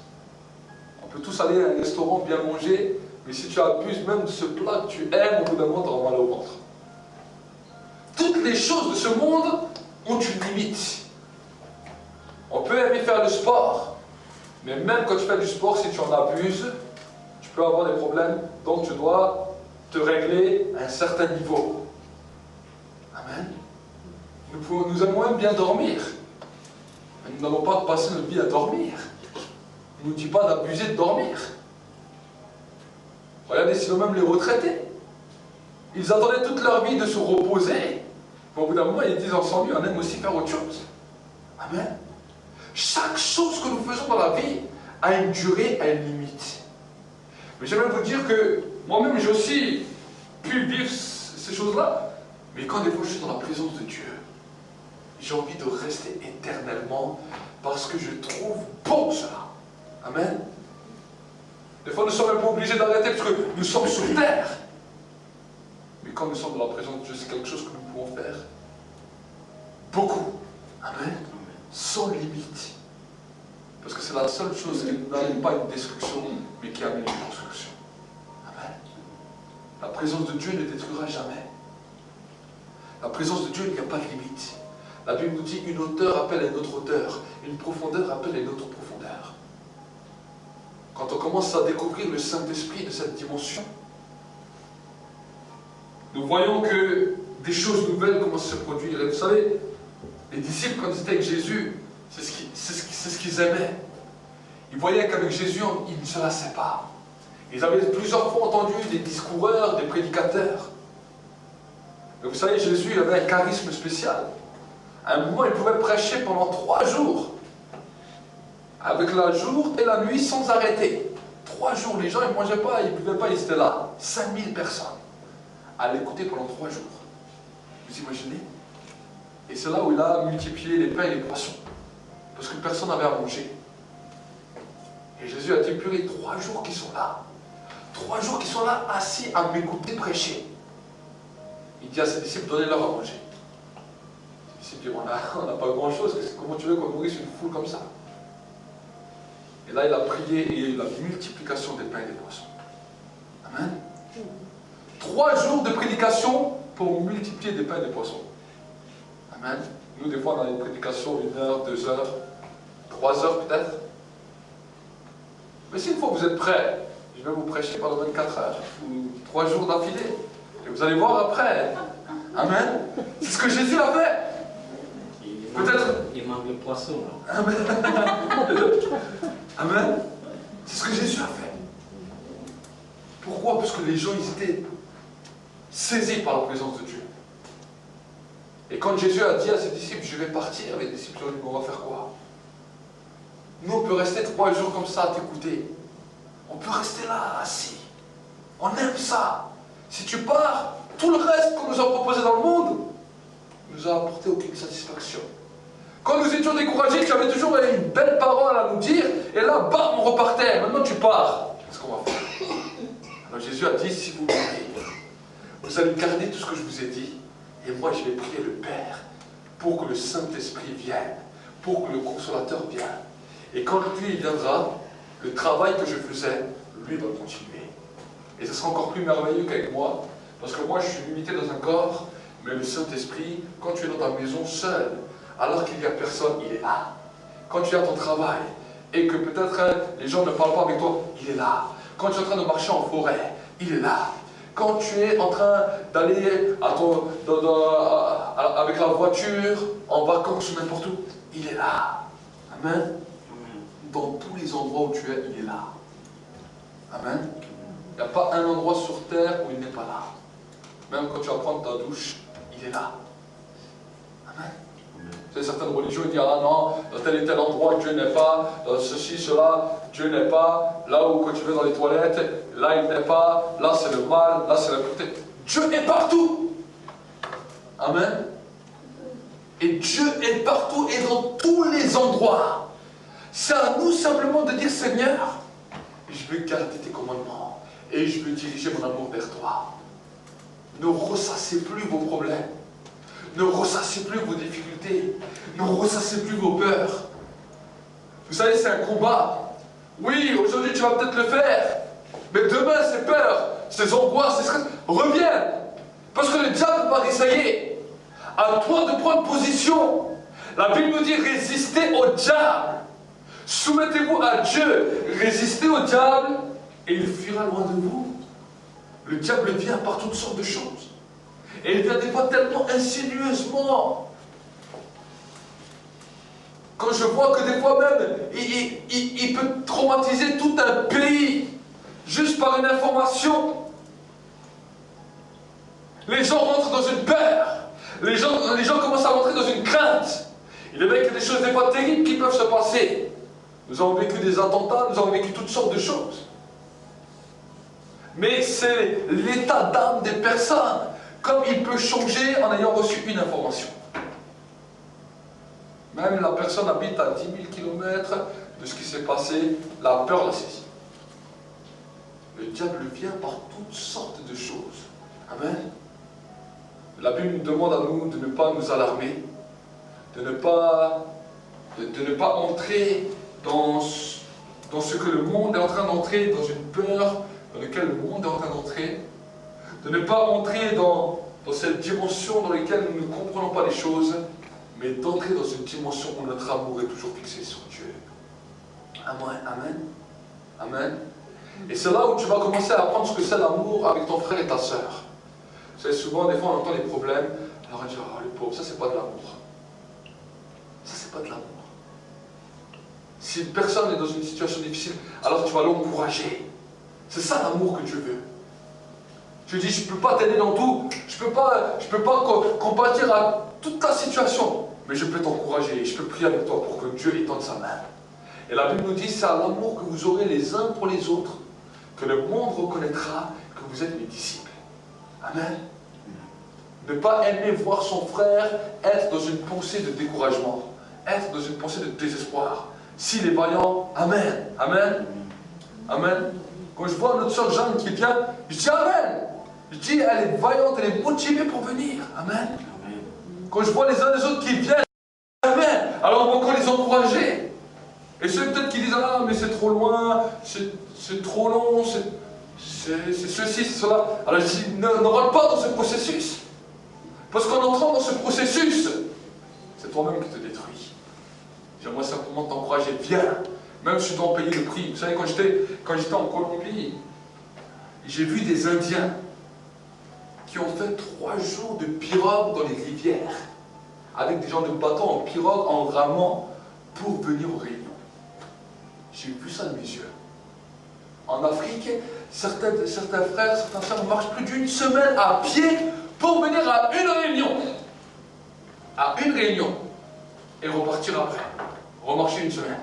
On peut tous aller à un restaurant, bien manger, mais si tu abuses même de ce plat que tu aimes, au bout d'un moment, tu auras mal au ventre. Toutes les choses de ce monde ont une limite. On peut aimer faire le sport, mais même quand tu fais du sport, si tu en abuses, tu peux avoir des problèmes, donc tu dois te régler à un certain niveau. Amen. Nous aimons même bien dormir, mais nous n'allons pas passer notre vie à dormir. Il ne nous dit pas d'abuser de dormir. Regardez, sinon même les retraités, ils attendaient toute leur vie de se reposer, mais au bout d'un moment, ils disent ensemble, on aime aussi faire autre chose. Amen. Chaque chose que nous faisons dans la vie a une durée, a une limite. Mais j'aimerais vous dire que moi-même, j'ai aussi pu vivre ces choses-là, mais quand des fois je suis dans la présence de Dieu, j'ai envie de rester éternellement parce que je trouve bon cela. Amen. Des fois, nous ne sommes même pas obligés d'arrêter parce que nous sommes sur terre. Mais quand nous sommes dans la présence de Dieu, c'est quelque chose que nous pouvons faire beaucoup. Amen. Sans limite. Parce que c'est la seule chose qui n'amène pas une destruction, mais qui amène une construction. Amen. La présence de Dieu ne détruira jamais. La présence de Dieu, il n'y a pas de limite. La Bible nous dit, une hauteur appelle une autre hauteur, une profondeur appelle une autre profondeur. Quand on commence à découvrir le Saint-Esprit de cette dimension, nous voyons que des choses nouvelles commencent à se produire. Et vous savez, les disciples, quand ils étaient avec Jésus, c'est ce qu'ils aimaient. Ils voyaient qu'avec Jésus, ils ne se lassaient pas. Ils avaient plusieurs fois entendu des discoureurs, des prédicateurs. Mais vous savez, Jésus avait un charisme spécial. À un moment, il pouvait prêcher pendant 3 jours. Avec le jour et la nuit sans arrêter. 3 jours, les gens, ils ne mangeaient pas, ils ne buvaient pas, ils étaient là. 5000 personnes à l'écouter pendant 3 jours. Vous imaginez? Et c'est là où il a multiplié les pains et les poissons. Parce que personne n'avait à manger. Et Jésus a dit, purée, 3 jours qu'ils sont là. 3 jours qu'ils sont là, assis à m'écouter prêcher. Il dit à ses disciples, donnez-leur à manger. Les disciples disent, on n'a pas grand-chose, comment tu veux qu'on nourrisse une foule comme ça? Et là, il a prié et il y a eu la multiplication des pains et des poissons. Amen. 3 jours de prédication pour multiplier des pains et des poissons. Amen. Nous, des fois, on a une prédication 1 heure, 2 heures, 3 heures peut-être. Mais si une fois vous êtes prêts, je vais vous prêcher pendant 24 heures, ou 3 jours d'affilée. Et vous allez voir après. Amen. C'est ce que Jésus a fait. Peut-être. Il manque le poisson. Là. Amen. Amen. C'est ce que Jésus a fait. Pourquoi? Parce que les gens, ils étaient saisis par la présence de Dieu. Et quand Jésus a dit à ses disciples, je vais partir, les disciples ont dit, on va faire quoi? Nous, on peut rester 3 jours comme ça à t'écouter. On peut rester là, assis. On aime ça. Si tu pars, tout le reste qu'on nous a proposé dans le monde nous a apporté aucune satisfaction. Quand nous étions découragés, tu avais toujours une belle parole à nous dire, et là, bam, on repartait. Maintenant, tu pars. Qu'est-ce qu'on va faire? Alors Jésus a dit, si vous voulez, vous allez garder tout ce que je vous ai dit, et moi, je vais prier le Père pour que le Saint-Esprit vienne, pour que le Consolateur vienne. Et quand lui viendra, le travail que je faisais, lui va continuer. Et ce sera encore plus merveilleux qu'avec moi, parce que moi, je suis limité dans un corps, mais le Saint-Esprit, quand tu es dans ta maison seul, alors qu'il n'y a personne, il est là. Quand tu es à ton travail, et que peut-être les gens ne parlent pas avec toi, il est là. Quand tu es en train de marcher en forêt, il est là. Quand tu es en train d'aller avec la voiture, en vacances ou n'importe où, il est là. Amen. Dans tous les endroits où tu es, il est là. Amen. Il n'y a pas un endroit sur terre où il n'est pas là. Même quand tu vas prendre ta douche, il est là. Amen. Vous savez, certaines religions disent, ah non, dans tel et tel endroit, Dieu n'est pas, dans ceci, cela, Dieu n'est pas, là où quand tu vas dans les toilettes, là il n'est pas, là c'est le mal, là c'est la pureté. Dieu est partout. Amen. Et Dieu est partout et dans tous les endroits. C'est à nous simplement de dire, Seigneur, je veux garder tes commandements et je veux diriger mon amour vers toi. Ne ressassez plus vos problèmes. Ne ressassez plus vos difficultés. Ne ressassez plus vos peurs. Vous savez, c'est un combat. Oui, aujourd'hui tu vas peut-être le faire. Mais demain, ces peurs, ces angoisses, ces stress reviennent. Parce que le diable va essayer. À toi de prendre position. La Bible nous dit, résistez au diable. Soumettez-vous à Dieu. Résistez au diable et il fuira loin de vous. Le diable vient par toutes sortes de choses. Et il vient des fois tellement insinueusement. Quand je vois que des fois même, il peut traumatiser tout un pays, juste par une information. Les gens rentrent dans une peur. Les gens commencent à rentrer dans une crainte. Il est vrai qu'il y a des choses des fois terribles qui peuvent se passer. Nous avons vécu des attentats, nous avons vécu toutes sortes de choses. Mais c'est l'état d'âme des personnes, comme il peut changer en ayant reçu une information. Même la personne habite à 10 000 km de ce qui s'est passé, la peur la saisit. Le diable vient par toutes sortes de choses. Amen. La Bible nous demande à nous de ne pas nous alarmer, de ne pas entrer dans ce que le monde est en train d'entrer, dans une peur dans laquelle le monde est en train d'entrer, de ne pas entrer dans cette dimension dans laquelle nous ne comprenons pas les choses, mais d'entrer dans une dimension où notre amour est toujours fixé sur Dieu. Amen. Amen. Amen. Et c'est là où tu vas commencer à apprendre ce que c'est l'amour avec ton frère et ta sœur. Vous savez, souvent, des fois, on entend les problèmes, alors on dit, oh, le pauvre, ça, c'est pas de l'amour. Ça, c'est pas de l'amour. Si une personne est dans une situation difficile, alors tu vas l'encourager. C'est ça l'amour que Dieu veut. Je dis, je ne peux pas t'aider dans tout, je ne peux pas compatir à toute ta situation, mais je peux t'encourager, je peux prier avec toi pour que Dieu étende sa main. Et la Bible nous dit, c'est à l'amour que vous aurez les uns pour les autres, que le monde reconnaîtra que vous êtes mes disciples. Amen. Ne pas aimer voir son frère être dans une pensée de découragement, être dans une pensée de désespoir. S'il est vaillant, Amen. Amen. Amen. Quand je vois notre soeur Jeanne qui vient, je dis Amen. Je dis, elle est vaillante, elle est motivée pour venir. Amen. Amen. Quand je vois les uns les autres qui viennent, Amen. Alors on va encore les encourager. Et ceux peut-être qui disent, ah mais c'est trop loin, c'est trop long, c'est ceci, c'est cela. Alors je dis, ne rentre pas dans ce processus. Parce qu'en entrant dans ce processus, c'est toi-même qui te détruis. J'aimerais simplement t'encourager, viens. Même si tu dois payer le prix. Vous savez, quand j'étais en Colombie, j'ai vu des Indiens qui ont fait 3 jours de pirogue dans les rivières, avec des gens de bateau en pirogue, en ramant, pour venir aux réunions. J'ai vu ça de mes yeux. En Afrique, certains frères, certaines sœurs marchent plus d'une semaine à pied pour venir à une réunion. À une réunion. Et repartir après. Remarcher une semaine.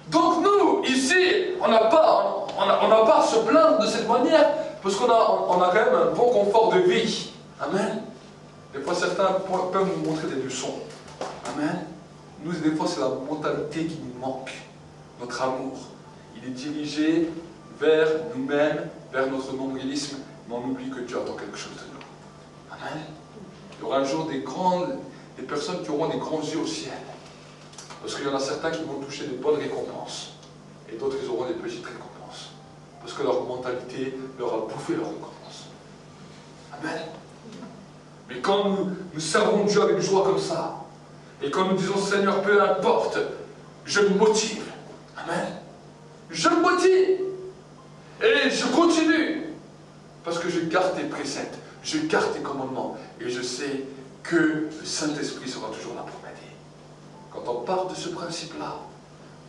Donc nous, ici, on n'a pas à se plaindre de cette manière, parce qu'on a quand même un bon confort de vie. Amen. Des fois, certains peuvent nous montrer des leçons. Amen. Nous, des fois, c'est la mentalité qui nous manque. Notre amour. Il est dirigé vers nous-mêmes, vers notre nombrilisme, mais on oublie que Dieu attend quelque chose de nous. Amen. Il y aura un jour des personnes qui auront des grands yeux au ciel. Parce qu'il y en a certains qui vont toucher des bonnes récompenses. Et d'autres, ils auront des petites récompenses. Parce que leur mentalité leur a bouffé leur récompense. Amen. Mais quand nous servons Dieu avec joie comme ça, et quand nous disons Seigneur, peu importe, je me motive. Amen. Je me motive. Et je continue. Parce que je garde tes préceptes, je garde tes commandements. Et je sais que le Saint-Esprit sera toujours là pour m'aider. Quand on part de ce principe-là,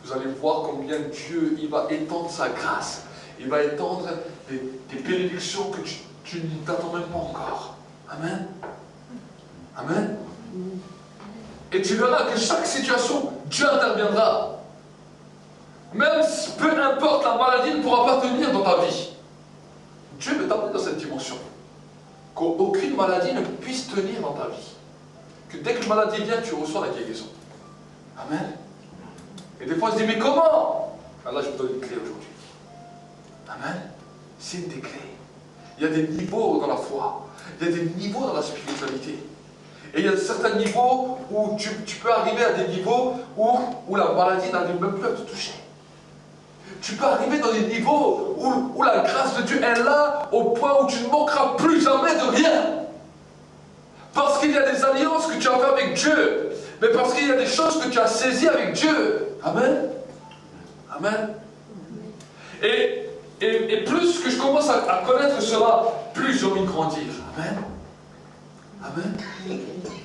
vous allez voir combien Dieu il va étendre sa grâce. Il va étendre des bénédictions que tu ne t'attends même pas encore. Amen. Amen. Et tu verras que chaque situation, Dieu interviendra. Même peu importe la maladie ne pourra pas tenir dans ta vie. Dieu veut t'amener dans cette dimension. Qu'aucune maladie ne puisse tenir dans ta vie. Que dès que la maladie vient, tu reçois la guérison. Amen. Et des fois on se dit, mais comment? Alors là, je vous donne une clé aujourd'hui. Amen. C'est une des clés. Il y a des niveaux dans la foi. Il y a des niveaux dans la spiritualité. Et il y a certains niveaux où tu peux arriver à des niveaux où la maladie n'arrive même plus à te toucher. Tu peux arriver dans des niveaux où la grâce de Dieu est là au point où tu ne manqueras plus jamais de rien. Parce qu'il y a des alliances que tu as fait avec Dieu. Mais parce qu'il y a des choses que tu as saisies avec Dieu. Amen. Amen. Et plus que je commence à connaître cela, plus j'ai envie de grandir. Amen. Amen.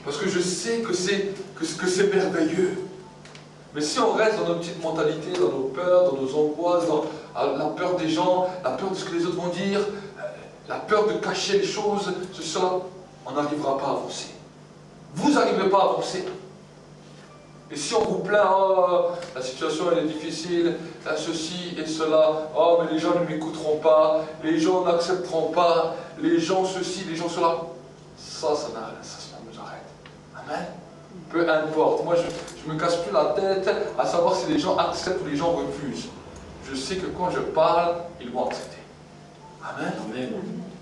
Parce que je sais que c'est merveilleux. Mais si on reste dans nos petites mentalités, dans nos peurs, dans nos angoisses, dans la peur des gens, la peur de ce que les autres vont dire, la peur de cacher les choses, cela, on n'arrivera pas à avancer. Vous n'arriverez pas à avancer. Et si on vous plaint, oh, la situation elle est difficile, là, ceci et cela, oh, mais les gens ne m'écouteront pas, les gens n'accepteront pas, les gens ceci, les gens cela, ça nous arrête. Amen. Peu importe, moi je ne me casse plus la tête à savoir si les gens acceptent ou les gens refusent. Je sais que quand je parle, ils vont accepter. Amen. Amen.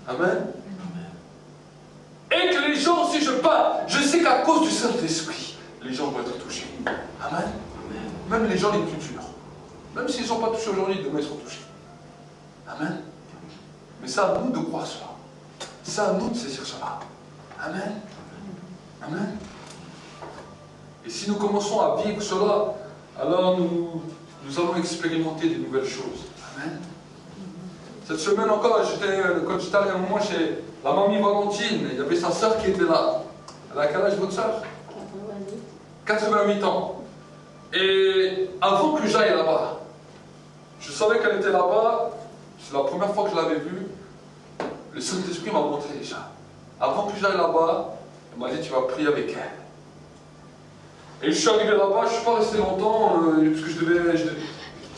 Amen. Et que les gens, si je parle, je sais qu'à cause du Saint-Esprit, les gens vont être touchés. Amen. Même les gens les plus durs. Même s'ils ne sont pas touchés aujourd'hui, demain ils seront touchés. Amen. Mais c'est à nous de croire cela. C'est à nous de saisir cela. Amen. Amen. Et si nous commençons à vivre cela, alors nous allons expérimenter des nouvelles choses. Amen. Cette semaine encore, quand j'étais allé un moment chez la mamie Valentine, il y avait sa sœur qui était là. Elle a quel âge votre sœur? 88 ans. Et avant que j'aille là-bas, je savais qu'elle était là-bas, c'est la première fois que je l'avais vue, le Saint-Esprit m'a montré déjà. Avant que j'aille là-bas, elle m'a dit tu vas prier avec elle. Et je suis arrivé là-bas, je ne suis pas resté longtemps, parce que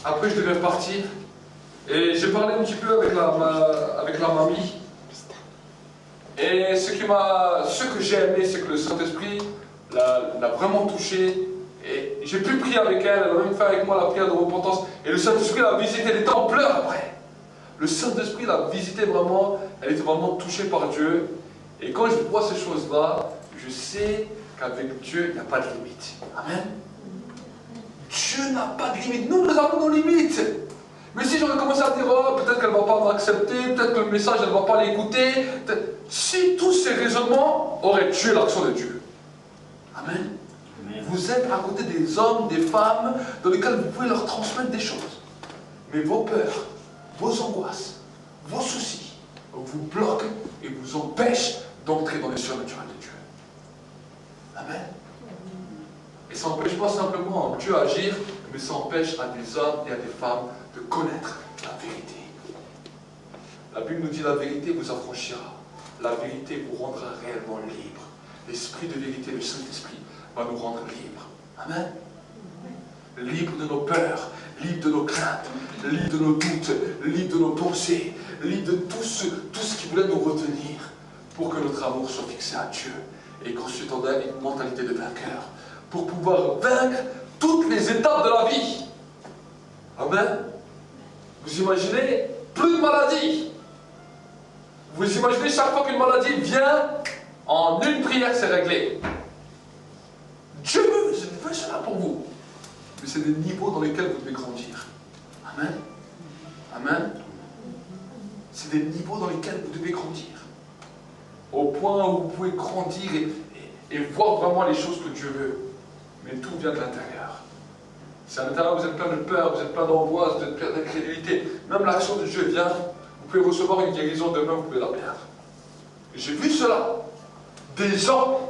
après je devais partir. Et j'ai parlé un petit peu avec la mamie. Et ce que j'ai aimé, c'est que le Saint-Esprit l'a vraiment touché. Et j'ai pu prier avec elle, elle a même fait avec moi la prière de repentance. Et le Saint-Esprit l'a visité, elle était en pleurs après. Le Saint-Esprit l'a visité vraiment, elle était vraiment touchée par Dieu. Et quand je vois ces choses-là, je sais qu'avec Dieu, il n'y a pas de limite. Amen. Dieu n'a pas de limite. Nous avons nos limites. Mais si j'aurais commencé à dire, oh, peut-être qu'elle ne va pas m'accepter, peut-être que le message, elle ne va pas l'écouter. Si tous ces raisonnements auraient tué l'action de Dieu. Amen. Vous êtes à côté des hommes, des femmes, dans lesquels vous pouvez leur transmettre des choses. Mais vos peurs, vos angoisses, vos soucis, vous bloquent et vous empêchent d'entrer dans les surnaturels de Dieu. Amen. Et ça n'empêche pas simplement Dieu à agir, mais ça empêche à des hommes et à des femmes de connaître la vérité. La Bible nous dit la vérité vous affranchira. La vérité vous rendra réellement libre. L'Esprit de vérité, le Saint-Esprit, va nous rendre libres. Amen. Libres de nos peurs, libre de nos craintes, libre de nos doutes, libre de nos pensées, libre de tout ce qui voulait nous retenir pour que notre amour soit fixé à Dieu et qu'ensuite on ait une mentalité de vainqueur pour pouvoir vaincre toutes les étapes de la vie. Amen. Vous imaginez, plus de maladie. Vous imaginez chaque fois qu'une maladie vient, en une prière c'est réglé. Dieu veut cela pour vous. Mais c'est des niveaux dans lesquels vous devez grandir. Amen. Amen. C'est des niveaux dans lesquels vous devez grandir. Au point où vous pouvez grandir et voir vraiment les choses que Dieu veut. Mais tout vient de l'intérieur. Si à l'intérieur vous êtes plein de peur, vous êtes plein d'angoisse, vous êtes plein d'incrédulité, même l'action de Dieu vient, vous pouvez recevoir une guérison demain, vous pouvez la perdre. J'ai vu cela. Des gens,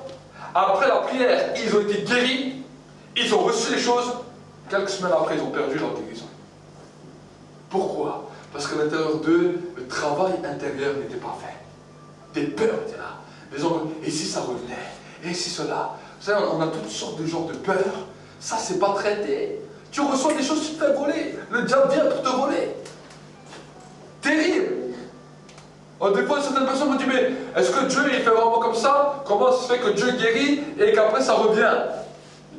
après la prière, ils ont été guéris, ils ont reçu les choses, quelques semaines après, ils ont perdu leur guérison. Pourquoi? Parce qu'à l'intérieur d'eux, le travail intérieur n'était pas fait. Des peurs étaient là. Les hommes, et si ça revenait? Et si cela? Vous savez, on a toutes sortes de genres de peurs. Ça, c'est pas traité. Tu reçois des choses, tu te fais voler. Le diable vient pour te voler. Terrible. Des fois, certaines personnes me disent, mais est-ce que Dieu, il fait vraiment comme ça? Comment ça se fait que Dieu guérit et qu'après ça revient?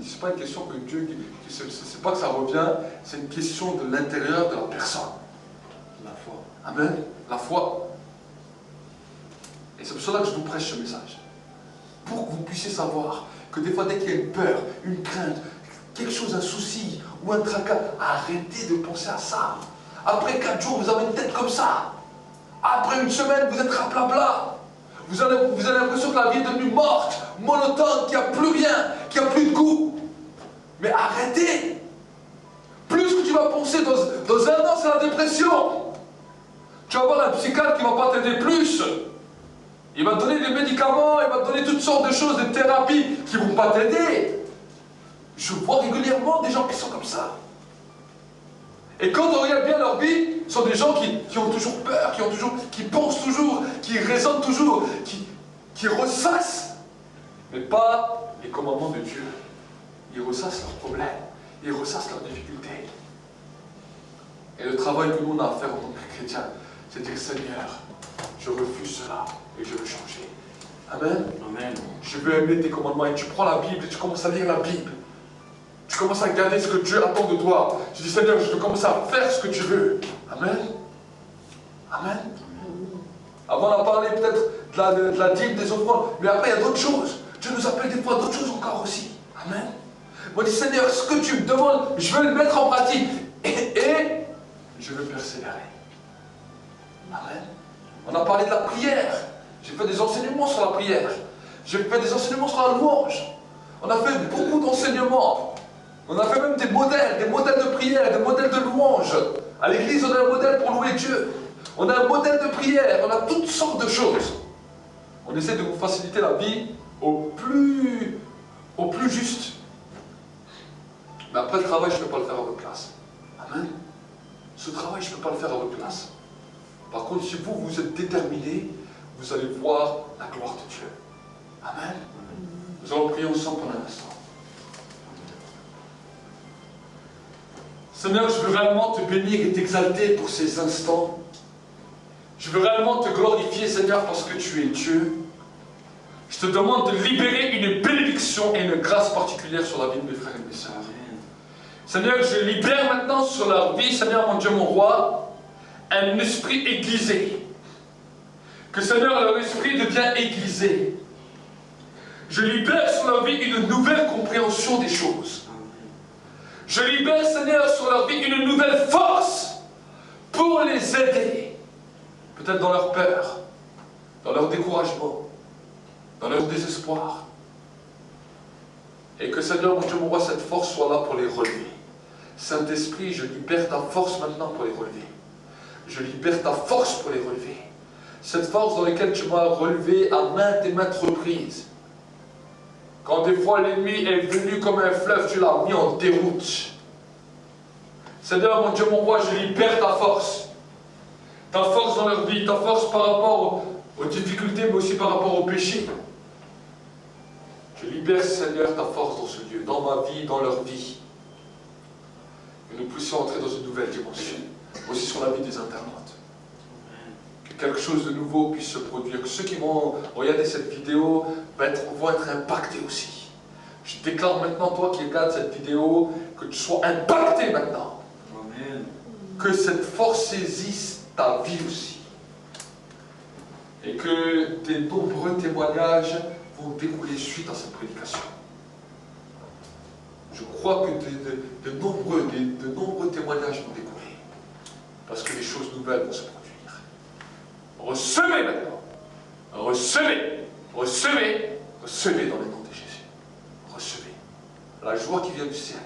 C'est pas une question que Dieu, c'est pas que ça revient, c'est une question de l'intérieur de la personne. La foi. Amen. La foi. Et c'est pour cela que je vous prêche ce message. Pour que vous puissiez savoir que des fois, dès qu'il y a une peur, une crainte, quelque chose, un souci ou un tracas, arrêtez de penser à ça. Après 4 jours, vous avez une tête comme ça. Après une semaine, vous êtes raplapla. Vous avez l'impression que la vie est devenue morte, monotone, qu'il n'y a plus rien, qu'il n'y a plus de goût. Mais arrêtez. Plus que tu vas penser dans 1 an, c'est la dépression. Tu vas avoir un psychiatre qui ne va pas t'aider plus. Il va te donner des médicaments, il va te donner toutes sortes de choses, des thérapies qui ne vont pas t'aider. Je vois régulièrement des gens qui sont comme ça. Et quand on regarde bien leur vie, ce sont des gens qui ont toujours peur, qui pensent toujours, qui raisonnent toujours, qui ressassent, mais pas les commandements de Dieu. Ils ressassent leurs problèmes, ils ressassent leurs difficultés. Et le travail que nous on a à faire en tant que chrétiens, c'est de dire Seigneur, je refuse cela et je veux changer. Amen. Amen. Je veux aimer tes commandements et tu prends la Bible et tu commences à lire la Bible. Tu commences à regarder ce que Dieu attend de toi. Tu dis Seigneur, je veux commencer à faire ce que tu veux. Amen. Amen. Avant on a parlé peut-être de la dîme, des offrandes, mais après il y a d'autres choses. Dieu nous appelle des fois d'autres choses encore aussi. Amen. Moi je dis Seigneur, ce que tu me demandes, je veux le mettre en pratique. Et je veux persévérer. Amen. On a parlé de la prière. J'ai fait des enseignements sur la prière. J'ai fait des enseignements sur la louange. On a fait beaucoup d'enseignements. On a fait même des modèles de prière, des modèles de louange. À l'église, on a un modèle pour louer Dieu. On a un modèle de prière, on a toutes sortes de choses. On essaie de vous faciliter la vie au plus juste. Mais après le travail, je ne peux pas le faire à votre place. Amen. Ce travail, je ne peux pas le faire à votre place. Par contre, si vous êtes déterminé, vous allez voir la gloire de Dieu. Amen. Nous allons prier ensemble pendant un instant. Seigneur, je veux réellement te bénir et t'exalter pour ces instants. Je veux réellement te glorifier, Seigneur, parce que tu es Dieu. Je te demande de libérer une bénédiction et une grâce particulière sur la vie de mes frères et mes sœurs. Seigneur, je libère maintenant sur leur vie, Seigneur, mon Dieu, mon roi, un esprit aiguisé. Que, Seigneur, leur esprit devient aiguisé. Je libère sur leur vie une nouvelle compréhension des choses. Je libère, Seigneur, sur leur vie une nouvelle force pour les aider. Peut-être dans leur peur, dans leur découragement, dans leur désespoir. Et que, Seigneur, mon Dieu, mon roi, cette force soit là pour les relever. Saint-Esprit, je libère ta force maintenant pour les relever. Je libère ta force pour les relever. Cette force dans laquelle tu m'as relevé à maintes et maintes reprises. Quand des fois l'ennemi est venu comme un fleuve, tu l'as mis en déroute. Seigneur, mon Dieu, mon roi, je libère ta force. Ta force dans leur vie, ta force par rapport aux difficultés, mais aussi par rapport au péché. Je libère, Seigneur, ta force dans ce lieu, dans ma vie, dans leur vie. Que que nous puissions entrer dans une nouvelle dimension, aussi sur la vie des internautes. Que quelque chose de nouveau puisse se produire, que ceux qui vont regarder cette vidéo vont être impactés aussi. Je déclare maintenant, toi qui regardes cette vidéo, que tu sois impacté maintenant. Amen. Que cette force saisisse ta vie aussi. Et que tes nombreux témoignages vont découler suite à cette prédication. Je crois que de nombreux témoignages vont découler. Parce que les choses nouvelles vont se produire. Recevez maintenant. Recevez. Recevez. Recevez dans le nom de Jésus. Recevez. La joie qui vient du ciel.